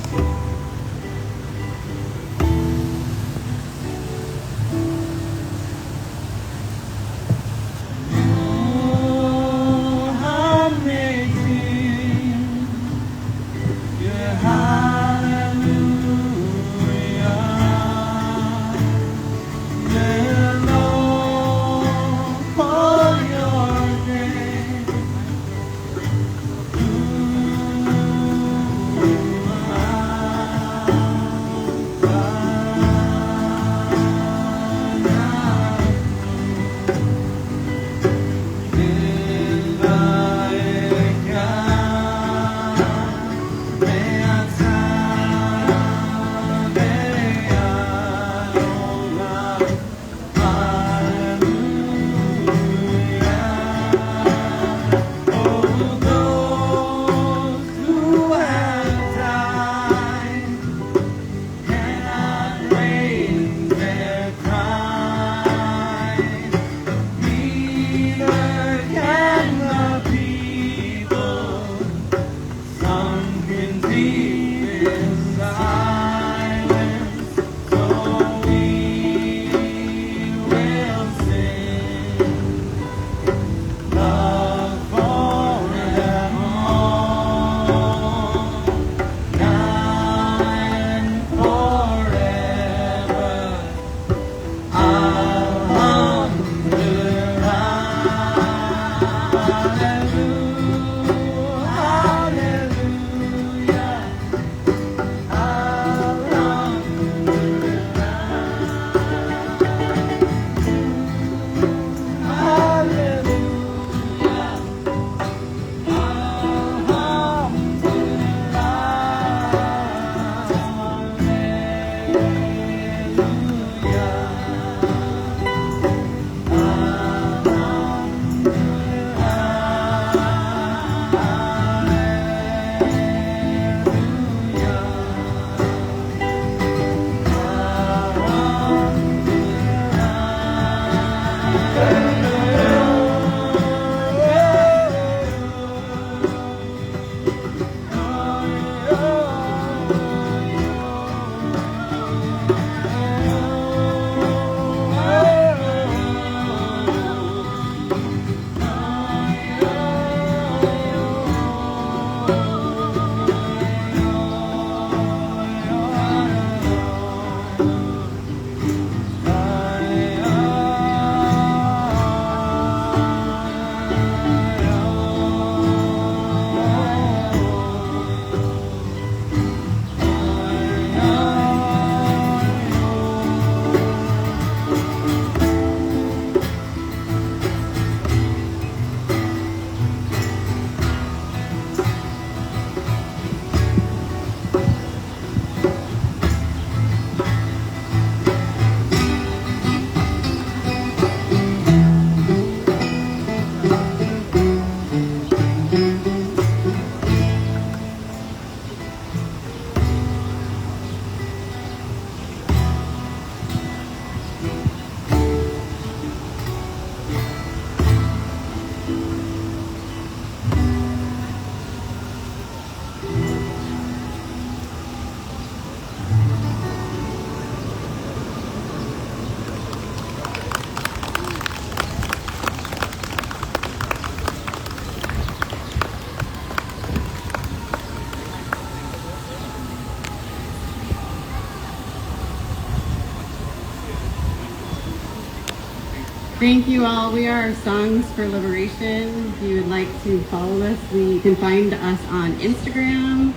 [SPEAKER 12] Thank you all. We are Songs for Liberation. If you would like to follow us, you can find us on Instagram.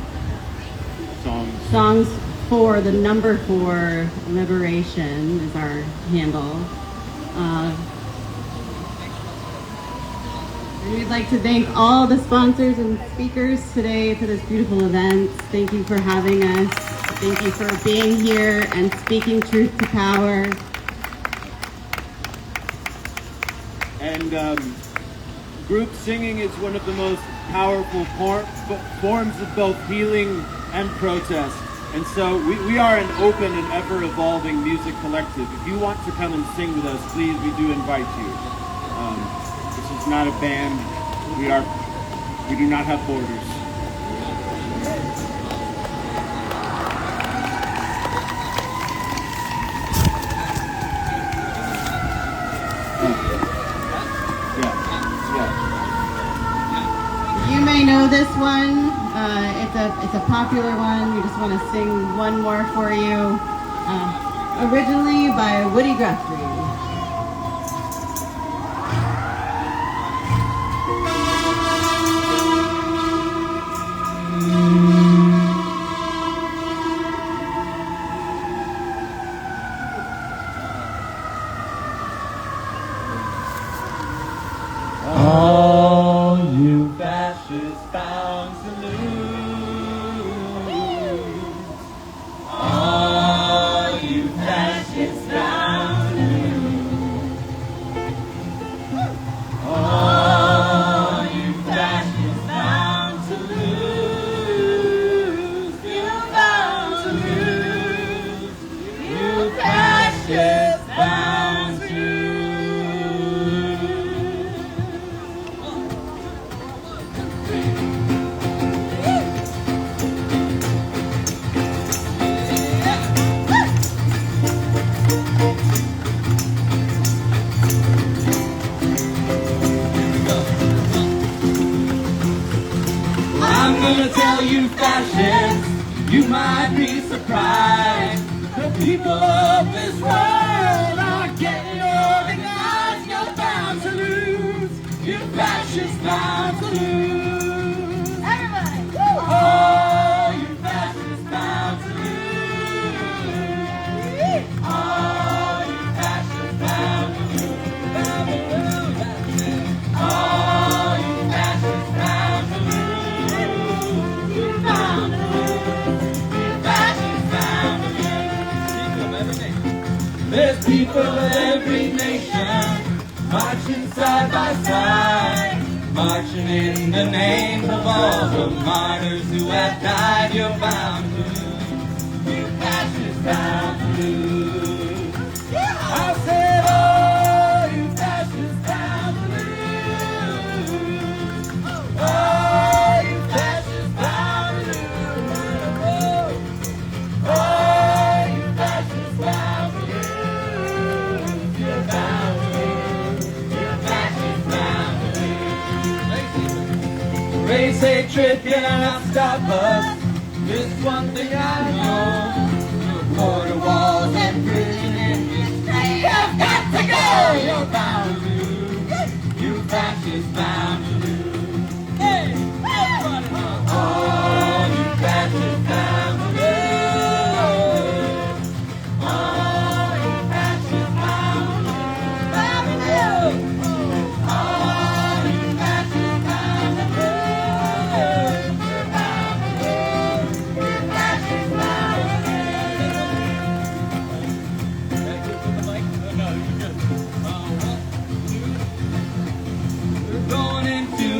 [SPEAKER 12] Songs for the number 4 Liberation is our handle. And we'd like to thank all the sponsors and speakers today for this beautiful event. Thank you for having us. Thank you for being here and speaking truth to power.
[SPEAKER 13] And group singing is one of the most powerful forms of both healing and protest. And so we are an open and ever-evolving music collective. If you want to come and sing with us, please, we do invite you. This is not a band. We do not have borders.
[SPEAKER 12] You may know this one. It's a popular one. We just want to sing one more for you. Originally by Woody Guthrie.
[SPEAKER 11] All you fascists bound to lose. All you fascists bound to lose. All you fascists bound to lose. You bound to lose. You fascists bound to lose. I'm gonna tell you fascists, you might be surprised. The people of this world are getting organized. You're bound to lose. You fascists bound to lose. Everybody! Oh, you fascists bound to lose. Oh, you fascists bound to lose. Oh, you fascists bound to lose. There's people of every nation marching side by side, marching in the name of all the martyrs who have died. You're bound to lose. You fascists bound to lose. I said, oh, you fascists bound to lose. Oh, you fascists bound to lose. Oh, you fascists bound to lose. Race hatred cannot stop us. This one thing I know. Your border walls and prison industry have got to go. You're bound to lose. You fascists bound to lose. Hey, everybody! Oh, you fascists bound to lose. Oh, you fascists bound to lose. Bound to lose. Oh, you fascists bound to lose.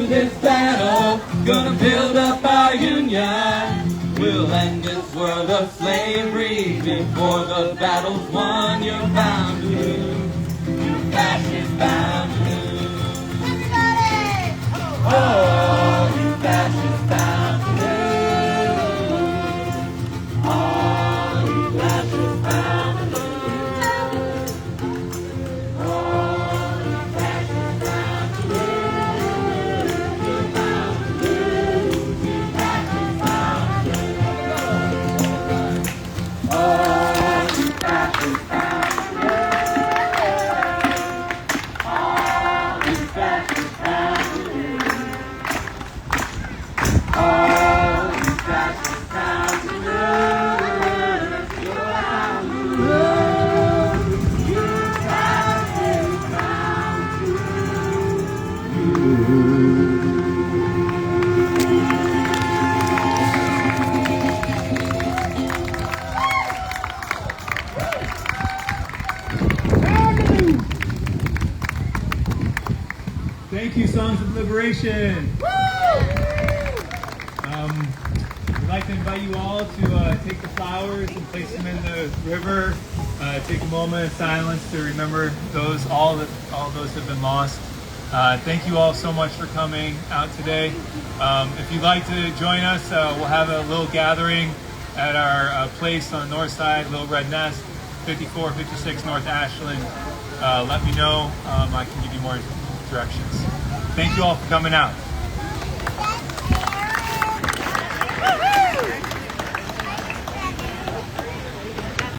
[SPEAKER 11] This battle, gonna build up our union. We'll end this world of slavery before the battle's won. You're bound to lose. You fascists bound to lose. Everybody! Oh, you fascists bound to lose. Oh, you fascists bound to lose. Oh, you fascists bound to lose.
[SPEAKER 10] Thank you, Songs of Liberation. We'd like to invite you all to take the flowers and place them in the river. Take a moment of silence to remember all those have been lost. Thank you all so much for coming out today. If you'd like to join us, we'll have a little gathering at our place on the north side, Little Red Nest, 5456 North Ashland. Let me know. I can give you more directions. Thank you all for coming out.